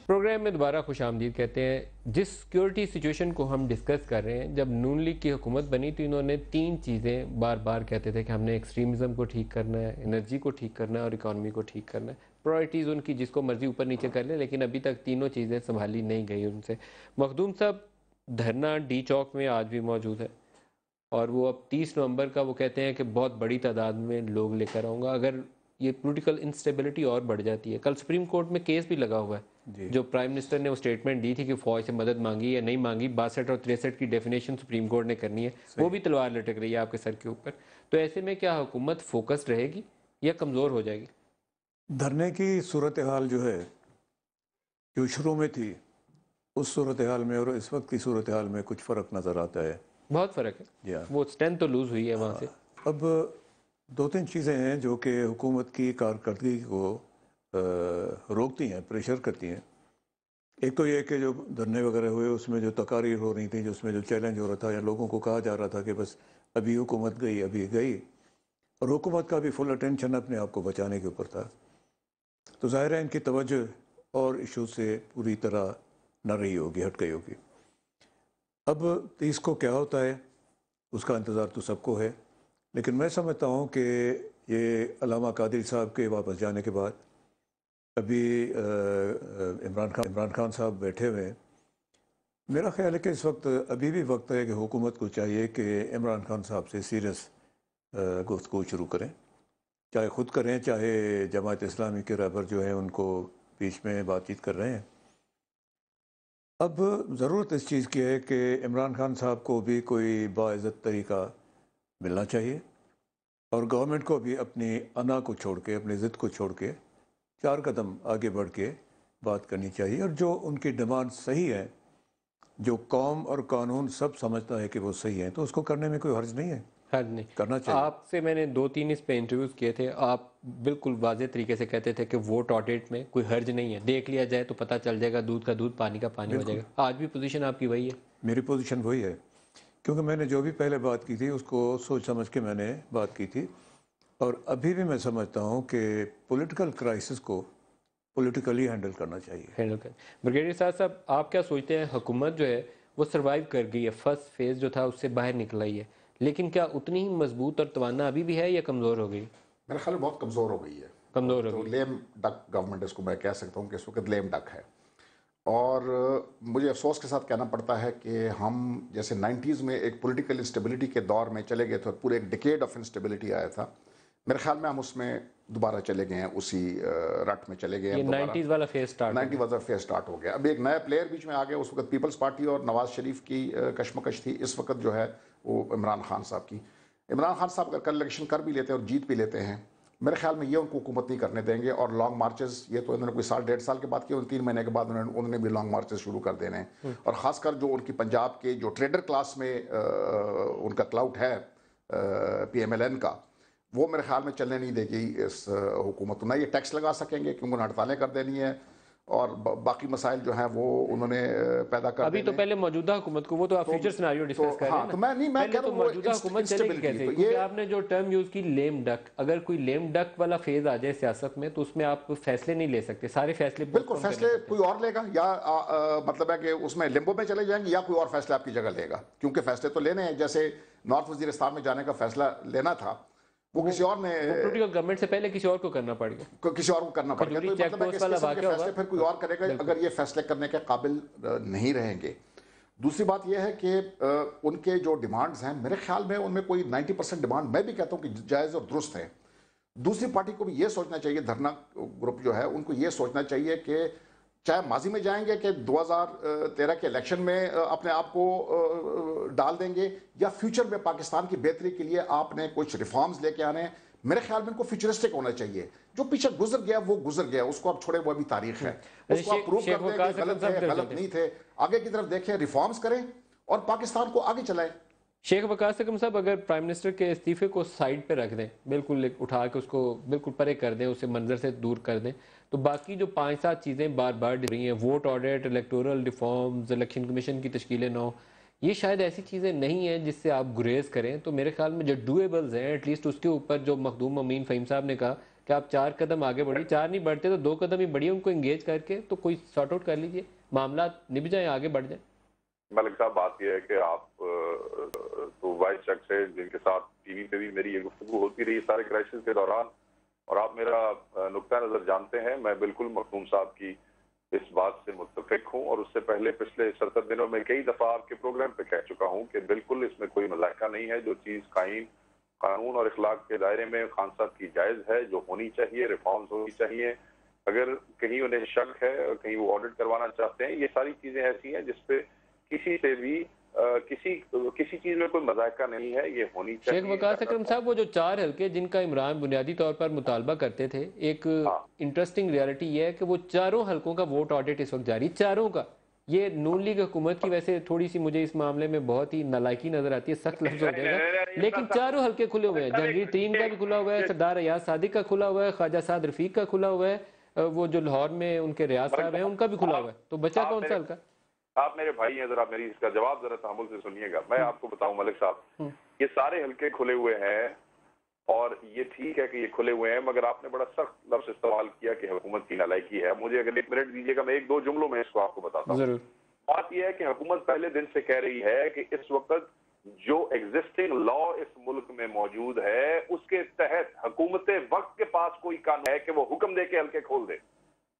Speaker 1: پروگرام میں دوبارہ خوش آمدید کہتے ہیں. جس سیکیورٹی سچویشن کو ہم ڈسکس کر رہے ہیں, جب نون لیگ کی حکومت بنی تو انہوں نے 3 چیزیں بار بار کہتے تھے کہ ہم نے ایکسٹریمزم کو ٹھیک کرنا ہے, انرجی کو ٹھیک کرنا ہے اور اکانومی کو ٹھیک کرنا ہے. پرائرٹیز ان کی جس کو مرضی اوپر نیچے کر لیں, لیکن ابھی تک تینوں چیزیں سنبھالی نہیں گئی ان سے. مخدوم صاحب, دھرنا ڈی چوک میں آج بھی موجود ہے اور وہ اب 30 نومبر کا وہ کہتے ہیں کہ بہت بڑی تعداد میں لوگ لے کر آؤں گا. اگر یہ پولیٹیکل انسٹیبلٹی اور بڑھ جاتی ہے, کل سپریم کورٹ میں کیس بھی لگا ہوا ہے جو پرائم منسٹر نے وہ سٹیٹمنٹ دی تھی کہ فوج سے مدد مانگی یا نہیں مانگی, 62 اور 63 کی ڈیفینیشن سپریم کورٹ نے کرنی ہے, وہ بھی تلوار لٹک رہی ہے آپ کے سر کے اوپر. تو ایسے میں کیا حکومت فوکس رہے گی یا کمزور ہو جائے گی؟
Speaker 2: دھرنے کی صورتحال جو ہے, جو شروع میں تھی اس صورتحال میں اور اس وقت کی صورتحال میں کچھ فرق نظر آتا ہے.
Speaker 1: بہت فرق ہے, وہ اسٹرینتھ تو لوز ہوئی ہے وہاں سے.
Speaker 2: اب 2-3 چیزیں ہیں جو کہ حکومت کی کارکردگی کو روکتی ہیں, پریشر کرتی ہیں. ایک تو یہ کہ جو دھرنے وغیرہ ہوئے اس میں جو تقاریر ہو رہی تھیں, اس میں جو چیلنج ہو رہا تھا یا لوگوں کو کہا جا رہا تھا کہ بس ابھی حکومت گئی ابھی گئی, اور حکومت کا بھی فل اٹینشن اپنے آپ کو بچانے کے اوپر تھا. تو ظاہر ہے ان کی توجہ اور ایشو سے پوری طرح نہ رہی ہوگی, ہٹ گئی ہوگی. اب 30 کو کیا ہوتا ہے اس کا انتظار تو سب کو ہے, لیکن میں سمجھتا ہوں کہ یہ علامہ قادری صاحب کے واپس جانے کے بعد ابھی عمران خان صاحب بیٹھے ہوئے ہیں. میرا خیال ہے کہ اس وقت ابھی بھی وقت ہے کہ حکومت کو چاہیے کہ عمران خان صاحب سے سیریس گفتگو شروع کریں, چاہے خود کریں چاہے جماعت اسلامی کے رہبر جو ہیں ان کو بیچ میں بات چیت کر رہے ہیں. اب ضرورت اس چیز کی ہے کہ عمران خان صاحب کو بھی کوئی باعزت طریقہ ملنا چاہیے, اور گورنمنٹ کو بھی اپنی انا کو چھوڑ کے, اپنی ضد کو چھوڑ کے 4 قدم آگے بڑھ کے بات کرنی چاہیے. اور جو ان کی ڈیمانڈ صحیح ہے, جو قوم اور قانون سب سمجھتا ہے کہ وہ صحیح ہیں, تو اس کو کرنے میں کوئی حرج نہیں ہے,
Speaker 1: حرج نہیں
Speaker 2: کرنا چاہیے.
Speaker 1: آپ سے میں نے 2-3 اس پہ انٹرویوز کیے تھے, آپ بالکل واضح طریقے سے کہتے تھے کہ ووٹ آڈٹ میں کوئی حرج نہیں ہے, دیکھ لیا جائے تو پتہ چل جائے گا, دودھ کا دودھ پانی کا پانی ہو جائے گا. آج بھی پوزیشن آپ کی وہی ہے؟
Speaker 2: میری پوزیشن وہی ہے, کیونکہ میں نے جو بھی پہلے بات کی تھی اس کو سوچ سمجھ کے میں نے بات کی تھی, اور ابھی بھی میں سمجھتا ہوں کہ پولیٹیکل کرائسس کو پولیٹیکلی ہینڈل کرنا چاہیے.
Speaker 1: بریگیڈیئر صاحب, آپ کیا سوچتے ہیں, حکومت جو ہے وہ سروائیو کر گئی ہے, فرسٹ فیز جو تھا اس سے باہر نکل آئی ہے, لیکن کیا اتنی ہی مضبوط اور توانا ابھی بھی ہے یا کمزور ہو گئی؟
Speaker 3: میرے خیال میں بہت کمزور ہو گئی ہے.
Speaker 1: کمزور ہو گئی,
Speaker 3: لیم ڈک گورنمنٹ اس کو میں کہہ سکتا ہوں کہ اس وقت لیم ڈک ہے. اور مجھے افسوس کے ساتھ کہنا پڑتا ہے کہ ہم جیسے 90s میں ایک پولیٹیکل انسٹیبلٹی کے دور میں چلے گئے تھے اور پورے ایک ڈیکیڈ آف انسٹیبلٹی آیا تھا, میرے خیال میں ہم اس میں دوبارہ چلے گئے ہیں, اسی رٹ میں چلے گئے ہیں.
Speaker 1: 90s والا فیز
Speaker 3: سٹارٹ ہو گیا. اب ایک نیا پلیئر بیچ میں آ گیا, اس وقت پیپلز پارٹی اور نواز شریف کی کشمکش تھی, اس وقت جو ہے وہ عمران خان صاحب کی. عمران خان صاحب اگر کل الیکشن کر بھی لیتے ہیں اور جیت بھی لیتے ہیں, میرے خیال میں یہ ان کو حکومت نہیں کرنے دیں گے. اور لانگ مارچز, یہ تو انہوں نے کوئی 1.5 سال کے بعد کیا, 3 مہینے کے بعد انہوں نے بھی لانگ مارچز شروع کر دینے ہیں. اور خاص کر جو ان کی پنجاب کے جو ٹریڈر کلاس میں ان کا کلاؤٹ ہے PMLN کا, وہ میرے خیال میں چلنے نہیں دے گی اس حکومت. نہ یہ ٹیکس لگا سکیں گے کیونکہ انہوں نے ہڑتالیں کر دینی ہے, اور باقی مسائل جو ہیں وہ انہوں نے پیدا کر
Speaker 1: ابھی تو پہلے موجودہ حکومت کو, وہ تو آپ فیوچر سیناریو ڈسکس کر رہے ہیں,
Speaker 3: تو میں نہیں میں کہہ رہا ہوں
Speaker 1: موجودہ حکومت چلے گی کیسے, کیونکہ آپ نے جو ٹرم یوز کی لیم ڈک, اگر کوئی لیم ڈک والا فیز آ جائے سیاست میں تو اس میں آپ فیصلے نہیں لے سکتے, سارے فیصلے
Speaker 3: بالکل فیصلے کوئی اور لے گا, یا مطلب ہے کہ اس میں لمبو میں چلے جائیں گے, یا کوئی اور فیصلہ آپ کی جگہ لے گا, کیونکہ فیصلے تو لینے ہیں. جیسے نارتھ وزیرستان میں جانے کا فیصلہ لینا تھا, وہ کسی اور نے
Speaker 1: پولیٹیکل گورنمنٹ سے پہلے کسی اور کو کرنا پڑ گیا,
Speaker 3: کسی اور کو کرنا پڑ گیا. تو مطلب ہے کہ اس قسم کے فیصلے پھر کوئی اور کرے گا اگر یہ فیصلے کرنے کے قابل نہیں رہیں گے. دوسری بات یہ ہے کہ ان کے جو ڈیمانڈز ہیں, میرے خیال میں ان میں کوئی 90% ڈیمانڈ میں بھی کہتا ہوں کہ جائز اور درست ہیں. دوسری پارٹی کو بھی یہ سوچنا چاہیے, دھرنا گروپ جو ہے ان کو یہ سوچنا چاہیے کہ چاہے ماضی میں جائیں گے کہ 2013 کے الیکشن میں اپنے آپ کو ڈال دیں گے، یا فیوچر میں پاکستان کی بہتری کے لیے آپ نے کچھ ریفارمز لے کے آنے ہیں. میرے خیال میں ان کو فیوچرسٹک ہونا چاہیے. جو پیچھے گزر گیا وہ گزر گیا، اس کو آپ چھوڑے، وہ ابھی تاریخ ہے. اس کو آپ پروف کر دیں کہ غلط ہے، غلط نہیں تھے. آگے کی طرف دیکھیں، ریفارمز کریں اور پاکستان کو آگے چلائیں.
Speaker 1: شیخ وقاص اکرم صاحب، اگر پرائم منسٹر کے استعفے کو سائڈ پہ رکھ دیں، بالکل اٹھا کے اس کو بالکل پرے کر دیں، اسے منظر سے دور کر دیں، تو باقی جو 5-7 چیزیں بار بار رہی ہیں، vote audit, electoral reforms, election commission کی تشکیل نو، یہ شاید ایسی چیزیں نہیں ہیں جس سے آپ گریز کریں. تو میرے خیال میں جو ڈویبلز ہیں، ایٹ لیسٹ اس کے اوپر جو مخدوم امین فہیم صاحب نے کہا کہ آپ 4 قدم آگے بڑھیں، 4 نہیں بڑھتے تو 2 قدم ہی بڑھیے، ان کو انگیج کر کے تو کوئی سارٹ آؤٹ کر لیجئے، معاملات نب جائیں، آگے بڑھ جائیں.
Speaker 5: ملک صاحب، بات یہ ہے کہ آپ تو وائس شخص ہے جن کے ساتھ ٹی وی پہ بھی میری یہ گفتگو ہوتی رہی سارے کرائسس کے دوران، اور آپ میرا نقطہ نظر جانتے ہیں. میں بالکل مخدوم صاحب کی اس بات سے متفق ہوں، اور اس سے پہلے پچھلے 70 دنوں میں کئی دفعہ آپ کے پروگرام پہ کہہ چکا ہوں کہ بالکل اس میں کوئی مذائقہ نہیں ہے. جو چیز قانون اور اخلاق کے دائرے میں خان صاحب کی جائز ہے، جو ہونی چاہیے، ریفارمز ہونی چاہیے. اگر کہیں انہیں شک ہے، کہیں وہ آڈٹ کروانا چاہتے ہیں، یہ ساری چیزیں ایسی ہیں جس پہ کسی سے بھی کسی چیز میں کوئی مذائقہ نہیں ہے، یہ ہونی چاہیے.
Speaker 1: شیخ وقاص اکرم صاحب، وہ جو 4 حلقے جن کا عمران بنیادی طور پر مطالبہ کرتے تھے، ایک انٹرسٹنگ ریالٹی یہ ہے کہ وہ 4 حلقوں کا ووٹ آڈٹ اس وقت جاری، 4 کا. یہ نون لیگ حکومت کی ویسے تھوڑی سی مجھے اس معاملے میں بہت ہی نالائکی نظر آتی ہے، سخت لفظ ہو جائے گا، لیکن 4 حلقے کھلے ہوئے ہیں. جہانگیر ترین کا بھی کھلا ہوا ہے، سردار ایاز صادق کا کھلا ہوا ہے، خواجہ سعد رفیق کا کھلا ہوا ہے، وہ جو لاہور میں ان کے ریاض صاحب ہیں ان کا بھی کھلا ہوا ہے. تو بچا کون سا حلقہ؟
Speaker 5: آپ میرے بھائی ہیں، ذرا میری اس کا جواب ذرا تحمل سے سنیے گا. میں آپ کو بتاؤں ملک صاحب، یہ سارے حلقے کھلے ہوئے ہیں، اور یہ ٹھیک ہے کہ یہ کھلے ہوئے ہیں، مگر آپ نے بڑا سخت لفظ استعمال کیا کہ حکومت کی نالائکی ہے. مجھے اگر 1 منٹ دیجیے گا، میں 1-2 جملوں میں اس کو آپ کو بتاتا ہوں. بات یہ ہے کہ حکومت پہلے دن سے کہہ رہی ہے کہ اس وقت جو ایگزسٹنگ لا اس ملک میں موجود ہے، اس کے تحت حکومت وقت کے پاس کوئی قانون ہے کہ وہ حکم دے کے حلقے کھول دے،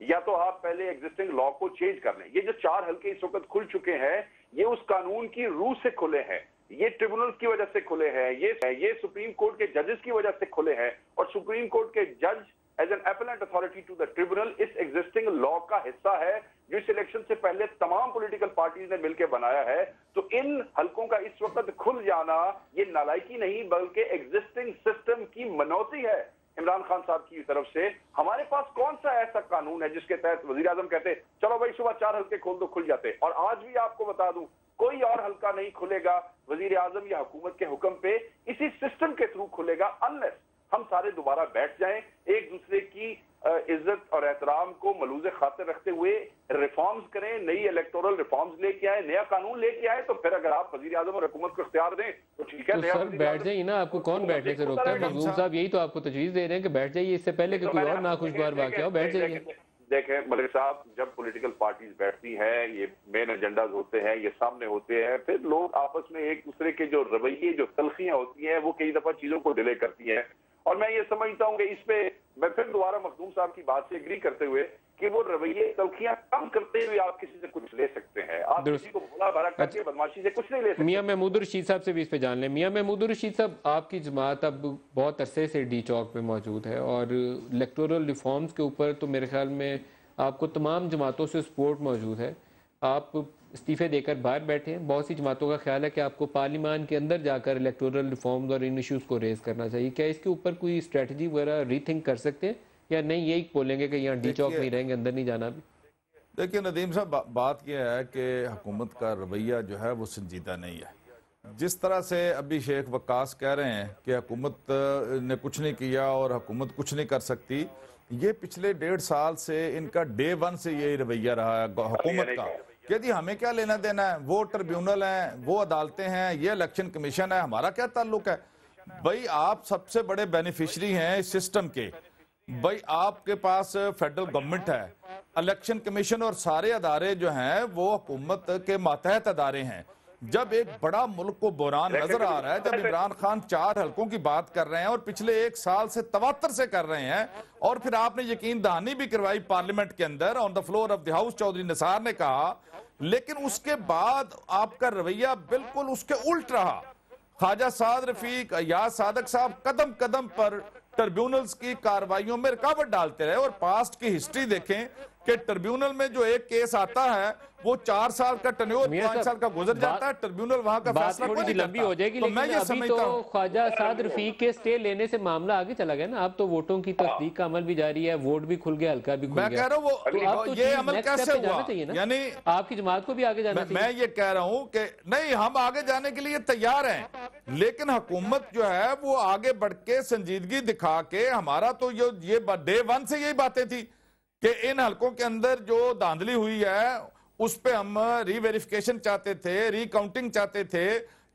Speaker 5: یا تو آپ پہلے ایگزسٹنگ لا کو چینج کر لیں. یہ جو 4 حلقے اس وقت کھل چکے ہیں، یہ اس قانون کی روح سے کھلے ہیں، یہ ٹریبونل کی وجہ سے کھلے ہیں، یہ سپریم کورٹ کے ججز کی وجہ سے کھلے ہیں. اور سپریم کورٹ کے جج as an appellate authority to the tribunal اس ایگزسٹنگ لا کا حصہ ہے جو اس الیکشن سے پہلے تمام پولیٹیکل پارٹیز نے مل کے بنایا ہے. تو ان حلقوں کا اس وقت کھل جانا یہ نالائکی نہیں بلکہ ایگزسٹنگ سسٹم کی منوتی ہے عمران خان صاحب کی طرف سے. ہمارے پاس کون سا ایسا قانون ہے جس کے تحت وزیر اعظم کہتے چلو بھائی صبح 4 حلقے کھول دو، کھل جاتے؟ اور آج بھی آپ کو بتا دوں کوئی اور حلقہ نہیں کھلے گا وزیر اعظم یا حکومت کے حکم پہ، اسی سسٹم کے تھرو کھلے گا، انلیس ہم سارے دوبارہ بیٹھ جائیں، ایک دوسرے کی عزت اور احترام کو ملوز خاطر رکھتے ہوئے ریفارمز کریں، نئی الیکٹورل ریفارمز لے کے آئے، نیا قانون لے کے آئے. تو پھر اگر آپ وزیر اعظم اور حکومت کو اختیار دیں تو ٹھیک ہے،
Speaker 1: تو سر بیٹھ جائیے نا، آپ کو کون بیٹھنے سے روکتا ہے؟ مخدوم صاحب یہی تو آپ کو تجویز دے رہے ہیں کہ بیٹھ جائیے، اس سے پہلے کہ کوئی اور ناخوشگوار واقعہ ہو، بیٹھ جائیے.
Speaker 5: دیکھیں ملک صاحب، جب پولیٹیکل پارٹیز بیٹھتی ہیں، یہ مین ایجنڈاز ہوتے ہیں، یہ سامنے ہوتے ہیں، پھر لوگ آپس میں ایک دوسرے کے جو رویے، جو تلخیاں ہوتی ہیں، وہ کئی دفعہ چیزوں کو ڈیلے کرتی ہیں. اور میں یہ سمجھتا ہوں کہ اس پہ میں پھر دوبارہ مخدوم صاحب کی بات سے ایگری کرتے ہوئے کہ وہ رویے تلخیاں کم کرتے ہوئے آپ کسی سے کچھ لے سکتے ہیں، آپ کسی کو بھولا بھرا کر کے بدماشی سے کچھ نہیں لے سکتے.
Speaker 1: میاں محمود الرشید صاحب سے بھی اس پہ جان لیں. میاں محمود الرشید صاحب، آپ کی جماعت اب بہت عرصے سے ڈی چوک پہ موجود ہے، اور الیکٹورل ریفارمز کے اوپر تو میرے خیال میں آپ کو تمام جماعتوں سے سپورٹ موجود ہے. آپ استعفے دے کر باہر بیٹھے ہیں، بہت سی جماعتوں کا خیال ہے کہ آپ کو پارلیمان کے اندر جا کر الیکٹورل ریفارمز اور ان ایشوز کو ریز کرنا چاہیے. کیا اس کے اوپر کوئی اسٹریٹجی وغیرہ ری تھنک کر سکتے ہیں، یا نہیں یہی بولیں گے کہ یہاں ڈی چوک نہیں رہیں گے، اندر نہیں جانا بھی؟
Speaker 4: دیکھیں ندیم صاحب، بات یہ ہے کہ حکومت کا رویہ جو ہے وہ سنجیدہ نہیں ہے. جس طرح سے ابھی شیخ وقاص کہہ رہے ہیں کہ حکومت نے کچھ نہیں کیا اور حکومت کچھ نہیں کر سکتی، یہ پچھلے 1.5 سال سے ان کا ڈے 1 سے یہی رویہ رہا ہے حکومت کا کہ جی ہمیں کیا لینا دینا ہے، وہ ٹریبیونل ہیں، وہ عدالتیں ہیں، یہ الیکشن کمیشن ہے، ہمارا کیا تعلق ہے؟ بھائی آپ سب سے بڑے بینیفیشری ہیں اس سسٹم کے. بھائی آپ کے پاس فیڈرل گورنمنٹ ہے، الیکشن کمیشن اور سارے ادارے جو ہیں وہ حکومت کے ماتحت ادارے ہیں. جب ایک بڑا ملک کو بحران نظر آ رہا ہے، جب عمران خان 4 حلقوں کی بات کر رہے ہیں اور پچھلے 1 سال سے تواتر سے کر رہے ہیں، اور پھر آپ نے یقین دہانی بھی کروائی پارلیمنٹ کے اندر on the floor of the house, Chaudhry Nisar نے کہا، لیکن اس کے بعد آپ کا رویہ بالکل اس کے الٹ رہا. خواجہ سعد رفیق، ایاز صادق صاحب قدم قدم پر ٹربیونلز کی کاروائیوں میں رکاوٹ ڈالتے رہے. اور پاسٹ کی ہسٹری دیکھیں، کہ ٹربیونل میں جو ایک کیس آتا ہے وہ 4 سال کا ٹرنیور 5 سال کا گزر جاتا ہے، ٹربیونل وہاں کا فیصلہ کوئی نہیں
Speaker 1: لمبی ہو جائے گی،
Speaker 4: کرتا۔ تو میں
Speaker 1: لیکن
Speaker 4: یہ
Speaker 1: ابھی
Speaker 4: سمجھتا
Speaker 1: تو
Speaker 4: ہوں
Speaker 1: خواجہ اسعد رفیق کے سٹے لینے سے معاملہ آگے چلا گیا نا، اب تو ووٹوں کی تصدیق کا عمل بھی جاری ہے، ووٹ بھی کھل گیا، ہلکا بھی کھل گیا۔
Speaker 4: میں کہہ رہا ہوں یہ عمل کیسے ہوا، یعنی
Speaker 1: آپ کی جماعت کو بھی آگے جانا چاہیے۔
Speaker 4: میں یہ کہہ رہا ہوں کہ نہیں، ہم آگے جانے کے لیے تیار ہیں، لیکن حکومت جو ہے وہ آگے بڑھ کے سنجیدگی دکھا کے، ہمارا تو یہ ڈے 1 سے یہی باتیں تھی کہ ان حلقوں کے اندر جو دھاندلی ہوئی ہے اس پہ ہم ری ویریفیکیشن چاہتے تھے، ری کاؤنٹنگ چاہتے تھے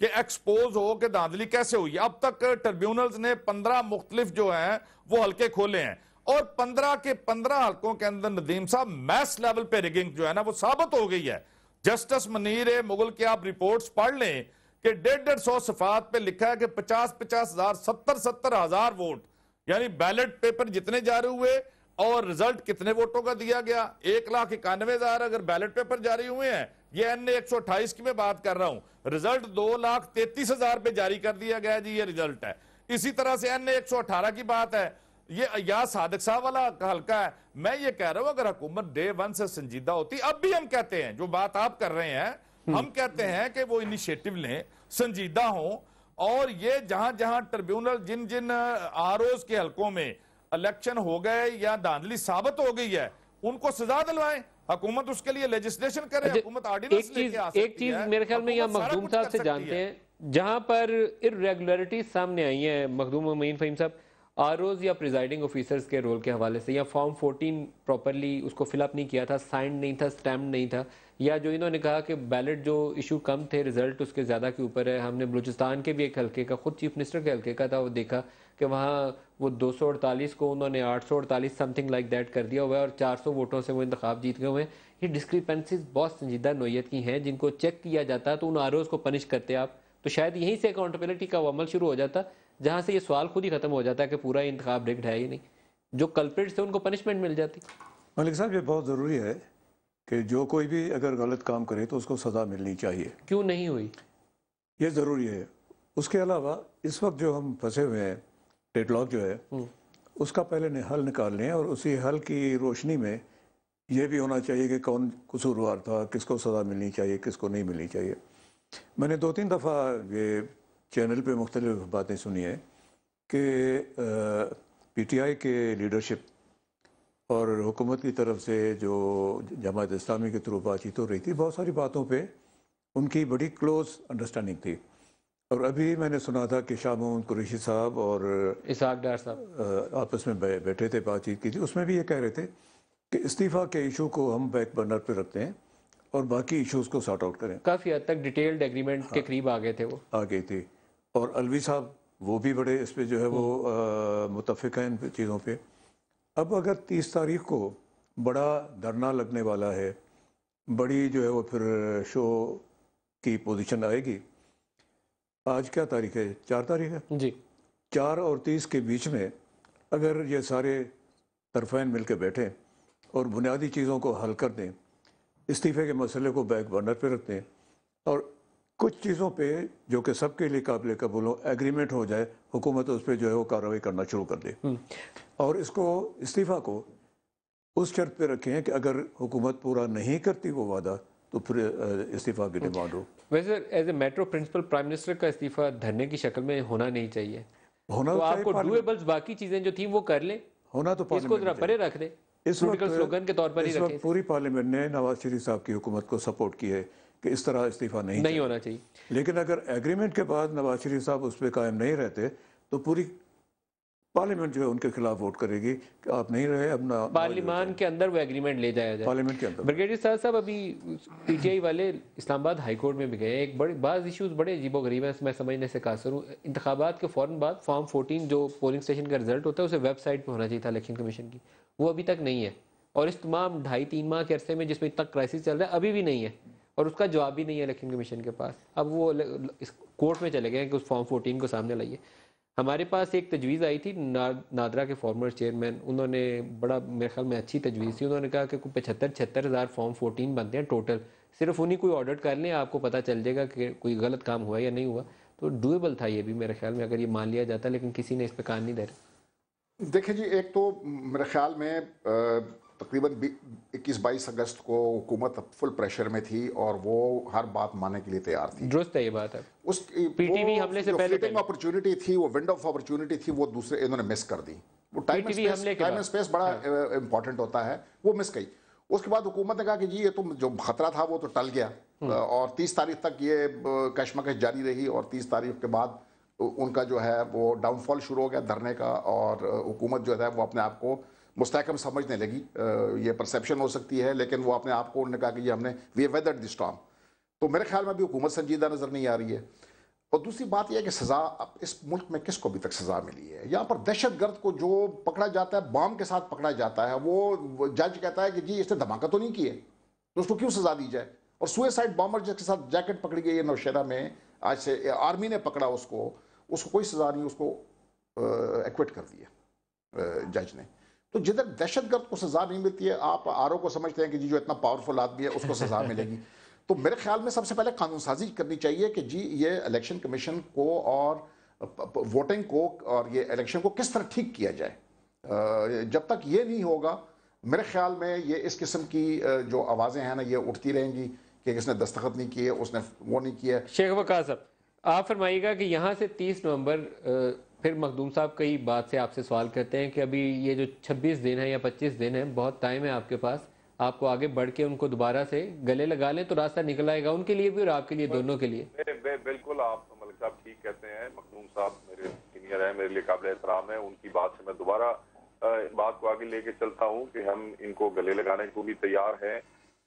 Speaker 4: کہ ایکسپوز ہو کہ دھاندلی کیسے ہوئی۔ اب تک ٹربیونلز نے 15 مختلف جو ہیں وہ حلقے کھولے ہیں، اور 15 کے 15 حلقوں کے اندر ندیم صاحب میس لیول پہ ریگنگ جو ہے نا وہ ثابت ہو گئی ہے۔ جسٹس منیر مغل کے آپ ریپورٹس پڑھ لیں کہ 150 صفحات پہ لکھا ہے کہ 50,000 ہزار 70,000 ہزار ووٹ، یعنی بیلٹ پیپر جتنے جاری ہوئے اور رزلٹ کتنے ووٹوں کا دیا گیا، 1,91,000 اگر بیلٹ پیپر جاری ہوئے ہیں، یہ NA 128 کی میں بات کر رہا ہوں، رزلٹ 2,33,000 پہ جاری کر دیا گیا جی، یہ رزلٹ ہے۔ اسی طرح سے NA 118 کی بات ہے، یہ یا صادق صاحب والا حلقہ ہے۔ میں یہ کہہ رہا ہوں اگر حکومت ڈے 1 سے سنجیدہ ہوتی، اب بھی ہم کہتے ہیں جو بات آپ کر رہے ہیں، ہم کہتے ہیں کہ وہ انیشیٹو لیں، سنجیدہ ہوں، اور یہ جہاں جہاں ٹربیونل جن آروز کے حلقوں میں الیکشن ہو گئے یا دھاندلی ثابت ہو گئی ہے ان کو سزا دلوائیں، حکومت اس کے لیے لیجسلیشن کرے، حکومت آرڈیننس لے کے آ سکتی ہے۔
Speaker 1: ایک چیز میرے خیال میں یہاں مخدوم صاحب سے جانتے ہیں، جہاں پر irregularities سامنے آئی ہیں مخدوم امین فہیم صاحب، آروز یا پریزائڈنگ آفیسرز کے رول کے حوالے سے، یا فارم 14 پراپرلی اس کو فل اپ نہیں کیا تھا، سائنڈ نہیں تھا، سٹیمپ نہیں تھا، یا جو انہوں نے کہا کہ بیلٹ جو ایشو کم تھے، رزلٹ اس کے زیادہ کے اوپر ہے۔ ہم نے بلوچستان کے بھی ایک حلقے کا، خود چیف منسٹر کے حلقے کا تھا، وہ دیکھا کہ وہاں وہ 248 کو انہوں نے 848 سمتھنگ لائک دیٹ کر دیا ہوا ہے، اور 400 ووٹوں سے وہ انتخاب جیت گئے ہوئے ہیں۔ یہ ڈسکریپنسیز بہت سنجیدہ نوعیت کی ہیں، جن کو چیک کیا جاتا ہے تو ان آروز کو پنش کرتے آپ، تو شاید یہیں سے اکاؤنٹیبلٹی کا وہ عمل شروع ہو جاتا، جہاں سے یہ سوال خود ہی ختم ہو جاتا ہے کہ پورا انتخاب ریگڈ ہے ہی نہیں، جو کلپریٹس تھے ان کو پنشمنٹ مل جاتی۔
Speaker 2: ملک صاحب یہ بہت ضروری ہے کہ جو کوئی بھی اگر غلط کام کرے تو اس کو سزا ملنی چاہیے۔
Speaker 1: کیوں نہیں ہوئی؟
Speaker 2: یہ ضروری ہے۔ اس کے علاوہ اس وقت جو ہم پھنسے ہوئے ہیں، ڈیڈ لاک جو ہے، اس کا پہلے حل نکال لیں، اور اسی حل کی روشنی میں یہ بھی ہونا چاہیے کہ کون قصوروار تھا، کس کو سزا ملنی چاہیے، کس کو نہیں ملنی چاہیے۔ میں نے 2-3 دفعہ یہ چینل پہ مختلف باتیں سنی ہیں کہ PTI کے لیڈرشپ اور حکومت کی طرف سے جو جماعت اسلامی کے تھرو بات چیت ہو رہی تھی، بہت ساری باتوں پہ ان کی بڑی کلوز انڈرسٹینڈنگ تھی۔ اور ابھی میں نے سنا تھا کہ شاہ محمود قریشی صاحب اور
Speaker 1: اسحاق ڈار صاحب
Speaker 2: آپس میں بیٹھے تھے، بات چیت کی تھی، اس میں بھی یہ کہہ رہے تھے کہ استعفیٰ کے ایشو کو ہم بیک برنر پہ رکھتے ہیں اور باقی ایشوز کو سارٹ آؤٹ کریں۔
Speaker 1: کافی حد تک ڈیٹیلڈ ایگریمنٹ کے قریب آگئے تھے وہ،
Speaker 2: آگے تھی۔ اور الوی صاحب وہ بھی بڑے اس پہ جو ہے وہ متفق ہیں ان چیزوں پہ۔ اب اگر 30 تاریخ کو بڑا دھرنا لگنے والا ہے، بڑی جو ہے وہ پھر شو کی پوزیشن آئے گی۔ آج کیا تاریخ ہے؟ 4 تاریخ ہے
Speaker 1: جی،
Speaker 2: 4 اور 30 کے بیچ میں اگر یہ سارے طرفین مل کے بیٹھیں اور بنیادی چیزوں کو حل کر دیں، استعفے کے مسئلے کو بیک برنر پہ رکھ دیں، اور کچھ چیزوں پہ جو کہ سب کے لیے قابل قبول ہو، ایگریمنٹ ہو جائے، حکومت اس پہ جو ہے وہ کارروائی کرنا شروع کر دے، اور اس کو استعفیٰ کو اس شرط پہ رکھیں کہ اگر حکومت پورا نہیں کرتی وہ وعدہ تو پھر استعفیٰ کی ڈیمانڈ ہو۔
Speaker 1: ویسے as a matter of principle prime minister کا استعفیٰ دھرنے کی شکل میں ہونا نہیں چاہیے، تو آپ کو ڈویبلز باقی چیزیں جو تھیں وہ کر لیں،
Speaker 2: ہونا تو
Speaker 1: اس کو ذرا پرے رکھ دیں، پولیٹیکل سلوگن کے طور پر ہی
Speaker 2: اس
Speaker 1: رکھیں۔
Speaker 2: وقت پوری پارلیمنٹ نے نواز شریف صاحب کی حکومت کو سپورٹ کی ہے کہ اس طرح استعفیٰ نہیں
Speaker 1: ہونا چاہیے،
Speaker 2: لیکن اگر ایگریمنٹ کے بعد نواز شریف صاحب اس پہ قائم نہیں رہتے تو پوری پارلیمنٹ جو ہے ان کے خلاف ووٹ کرے گی کہ آپ نہیں رہے، اب نہ
Speaker 1: پارلیمان کے اندر وہ ایگریمنٹ لے جایا جائے۔
Speaker 2: پارلیمنٹ کے اندر
Speaker 1: بریگیڈیئر صاحب ابھی PTI والے اسلام آباد ہائی کورٹ میں بھی گئے، ایک بڑی بعض ایشوز بڑے عجیب و غریب ہیں، میں سمجھنے سے قاصر ہوں۔ انتخابات کے فوراً بعد فارم 14 جو پولنگ اسٹیشن کا رزلٹ ہوتا ہے اسے ویب سائٹ پہ ہونا چاہیے تھا الیکشن کمیشن کی، وہ ابھی تک نہیں ہے، اور اس تمام 2.5-3 ماہ کے عرصے میں جس میں اتنا کرائسس چل رہا ہے ابھی بھی نہیں ہے، اور اس کا جواب بھی نہیں ہے الیکشن کمیشن کے پاس۔ اب وہ اس کورٹ میں چلے گئے کہ اس فارم 14 کو سامنے لائیے۔ ہمارے پاس ایک تجویز آئی تھی نادرا کے فارمر چیئرمین، انہوں نے بڑا میرے خیال میں اچھی تجویز تھی، انہوں نے کہا کہ 75-76 ہزار فارم 14 بنتے ہیں ٹوٹل، صرف انہیں کوئی آڈٹ کر لیں، آپ کو پتہ چل جائے گا کہ کوئی غلط کام ہوا یا نہیں ہوا۔ تو ڈویبل تھا یہ بھی میرے خیال میں اگر یہ مان لیا جاتا، لیکن کسی نے اس پہ کان نہیں دھرا۔
Speaker 3: دیکھیں جی، ایک تو میرے خیال میں تقریباً 21-22 اگست کو حکومت فل پریشر میں تھی اور وہ ہر بات ماننے کے لیے تیار تھی.
Speaker 1: درست ہے یہ بات ہے.
Speaker 3: اس
Speaker 1: پی ٹی وی حملے سے پہلے
Speaker 3: اپرچونٹی تھی، وہ ونڈو آف اپرچونٹی تھی، وہ دوسرے انہوں نے مس کر دی. وہ ٹائم اینڈ اسپیس بڑا امپورٹنٹ ہوتا ہے، وہ مس گئی. اس کے بعد حکومت نے کہا کہ جی یہ تو جو خطرہ تھا وہ تو ٹل گیا، اور 30 تاریخ تک یہ کشمکش جاری رہی، اور 30 تاریخ کے بعد ان کا جو ہے وہ ڈاؤن فال شروع ہو گیا دھرنے کا، اور حکومت جو ہے وہ اپنے آپ کو مستحکم سمجھنے لگی. یہ پرسیپشن ہو سکتی ہے، لیکن وہ اپنے آپ کو انہوں نے کہا کہ یہ ہم نے وی ہیو ویدرڈ دی اسٹارم. تو میرے خیال میں بھی حکومت سنجیدہ نظر نہیں آ رہی ہے. اور دوسری بات یہ ہے کہ سزا اس ملک میں کس کو ابھی تک سزا ملی ہے؟ یہاں پر دہشت گرد کو جو پکڑا جاتا ہے بام کے ساتھ پکڑا جاتا ہے، وہ جج کہتا ہے کہ جی اس نے دھماکہ تو نہیں کیے، تو اس کو کیوں سزا دی جائے؟ اور سوئسائڈ بامر جس کے ساتھ جیکٹ پکڑی گئی ہے نوشہرہ میں، آج سے آرمی نے پکڑا اس کو کوئی سزا نہیں، اس کو ایکوٹ کر دیا جج نے. تو جدھر دہشت گرد کو سزا نہیں ملتی ہے، آپ آر او کو سمجھتے ہیں کہ جی جو اتنا پاورفل آدمی ہے اس کو سزا ملے گی. تو میرے خیال میں سب سے پہلے قانون سازی کرنی چاہیے کہ جی یہ الیکشن کمیشن کو اور ووٹنگ کو اور یہ الیکشن کو کس طرح ٹھیک کیا جائے. جب تک یہ نہیں ہوگا میرے خیال میں یہ اس قسم کی جو آوازیں ہیں نا یہ اٹھتی رہیں گی کہ اس نے دستخط نہیں کیے، اس نے وہ نہیں کیا.
Speaker 1: شیخ وقاص صاحب آپ فرمائیے گا کہ یہاں سے 30 نومبر پھر مخدوم صاحب کئی بات سے آپ سے سوال کرتے ہیں کہ ابھی یہ جو 26 دن ہے یا 25 دن ہے، بہت ٹائم ہے آپ کے پاس، آپ کو آگے بڑھ کے ان کو دوبارہ سے گلے لگا لیں تو راستہ نکل آئے گا ان کے لیے بھی اور آپ کے لیے، دونوں کے لیے.
Speaker 5: بالکل آپ ملک صاحب ٹھیک کہتے ہیں. مخدوم صاحب میرے سینئر ہیں، میرے لیے قابل احترام ہے. ان کی بات سے میں دوبارہ بات کو آگے لے کے چلتا ہوں کہ ہم ان کو گلے لگانے کو بھی تیار ہیں.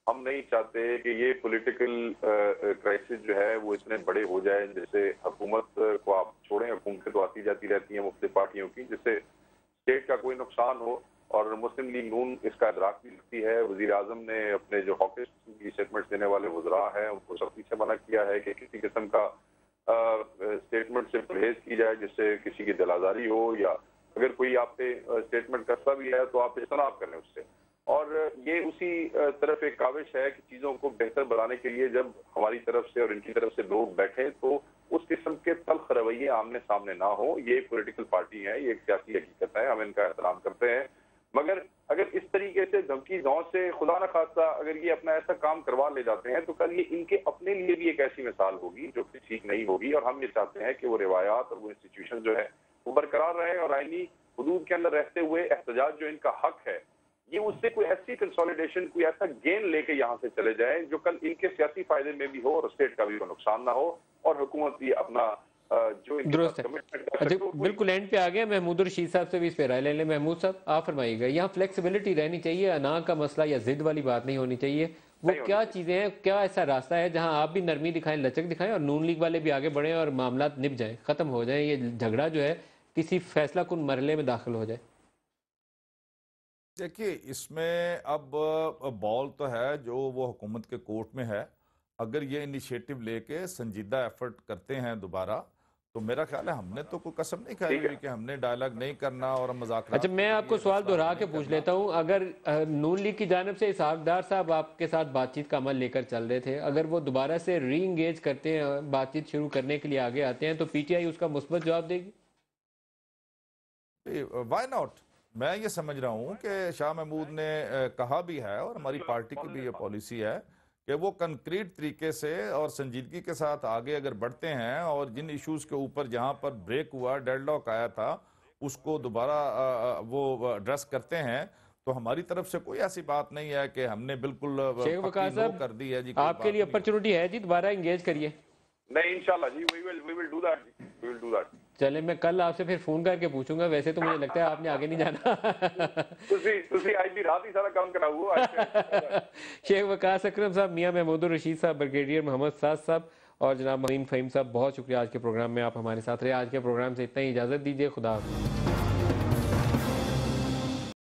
Speaker 5: ہم نہیں چاہتے کہ یہ پولیٹیکل کرائسس جو ہے وہ اتنے بڑے ہو جائے جس سے حکومت کو آپ چھوڑیں، حکومتیں تو آتی جاتی رہتی ہیں مختلف پارٹیوں کی، جس سے اسٹیٹ کا کوئی نقصان ہو. اور مسلم لیگ نون اس کا ادراک بھی رکھتی ہے. وزیر اعظم نے اپنے جو ہاکش کی اسٹیٹمنٹ دینے والے وزراء ہیں ان کو سختی سے منع کیا ہے کہ کسی قسم کا اسٹیٹمنٹ سے پرہیز کی جائے جس سے کسی کی دل آزاری ہو، یا اگر کوئی آپ پہ اسٹیٹمنٹ کرتا بھی ہے تو آپ اجتناب کریں اس سے. اور یہ اسی طرف ایک کاوش ہے کہ چیزوں کو بہتر بنانے کے لیے جب ہماری طرف سے اور ان کی طرف سے لوگ بیٹھیں تو اس قسم کے تلخ رویے آمنے سامنے نہ ہو. یہ ایک پولیٹیکل پارٹی ہے، یہ ایک سیاسی حقیقت ہے، ہم ان کا احترام کرتے ہیں. مگر اگر اس طریقے سے دھمکی دون سے خدا نہ خواستہ اگر یہ اپنا ایسا کام کروا لے جاتے ہیں تو کل یہ ان کے اپنے لیے بھی ایک ایسی مثال ہوگی جو کہ ٹھیک نہیں ہوگی. اور ہم یہ چاہتے ہیں کہ وہ روایات اور وہ انسٹیٹیوشن جو ہے وہ برقرار رہے اور آئینی حدود کے اندر رہتے ہوئے احتجاج جو ان کا حق ہے یہ اس سے کوئی ایسی کنسولیڈیشن، کوئی ایسا گین لے کے یہاں سے چلے جائیں جو کل ان کے سیاسی فائدے میں بھی ہو اور اسٹیٹ کا بھی کوئی نقصان نہ ہو اور حکومت بھی اپنا جو
Speaker 1: درست ہے. بالکل اینڈ پہ آ گیا. محمود الرشید صاحب سے بھی اس پہ رائے لے لیں. محمود صاحب آپ فرمائیے گا، یہاں فلیکسیبلٹی رہنی چاہیے، انا کا مسئلہ یا ضد والی بات نہیں ہونی چاہیے. وہ کیا چیزیں ہیں، کیا ایسا راستہ ہے جہاں آپ بھی نرمی دکھائیں، لچک دکھائیں اور نون لیگ والے بھی آگے بڑھیں اور معاملات نپ جائیں، ختم ہو جائیں، یہ جھگڑا جو ہے کسی فیصلہ کن مرحلے میں داخل ہو جائے؟
Speaker 4: دیکھیے اس میں اب بال تو ہے جو وہ حکومت کے کورٹ میں ہے. اگر یہ انیشیٹو لے کے سنجیدہ ایفرٹ کرتے ہیں دوبارہ تو میرا خیال ہے ہم نے تو کوئی قسم نہیں کھائی ہوئی کہ ہم نے ڈائیلاگ نہیں کرنا اور ہم مذاکرات.
Speaker 1: اچھا میں آپ کو سوال دہرا کے پوچھ لیتا ہوں، اگر نون لیگ کی جانب سے اسحاق ڈار صاحب آپ کے ساتھ بات چیت کا عمل لے کر چل رہے تھے، اگر وہ دوبارہ سے ری انگیج کرتے ہیں، بات چیت شروع کرنے کے لیے آگے آتے ہیں تو پی ٹی آئی اس کا مثبت جواب دے گی؟
Speaker 4: Why not. میں یہ سمجھ رہا ہوں کہ شاہ محمود نے کہا بھی ہے اور ہماری پارٹی کی بھی یہ پالیسی ہے کہ وہ کنکریٹ طریقے سے اور سنجیدگی کے ساتھ آگے اگر بڑھتے ہیں اور جن ایشوز کے اوپر جہاں پر بریک ہوا، ڈیڈ لاک آیا تھا، اس کو دوبارہ وہ ایڈریس کرتے ہیں تو ہماری طرف سے کوئی ایسی بات نہیں ہے کہ ہم نے بالکل
Speaker 1: شیخ وقاص صاحب
Speaker 4: کر دی ہے. جی
Speaker 1: آپ کے لیے اپرچونٹی ہے جی، دوبارہ انگیج کریے.
Speaker 5: نہیں انشاءاللہ جی we will do that.
Speaker 1: چلیں میں کل آپ سے پھر فون کر کے پوچھوں گا. ویسے تو مجھے لگتا ہے آپ نے آگے نہیں جانا.
Speaker 5: تسی آج بھی رات ہی سارا کام کرا ہوا.
Speaker 1: شیخ وقاص اکرم صاحب، میاں محمود الرشید صاحب، بریگیڈیئر محمد سعد صاحب اور جناب معین فہیم صاحب، بہت شکریہ آج کے پروگرام میں آپ ہمارے ساتھ رہے. آج کے پروگرام سے اتنا ہی اجازت دیجیے. خدا حافظ.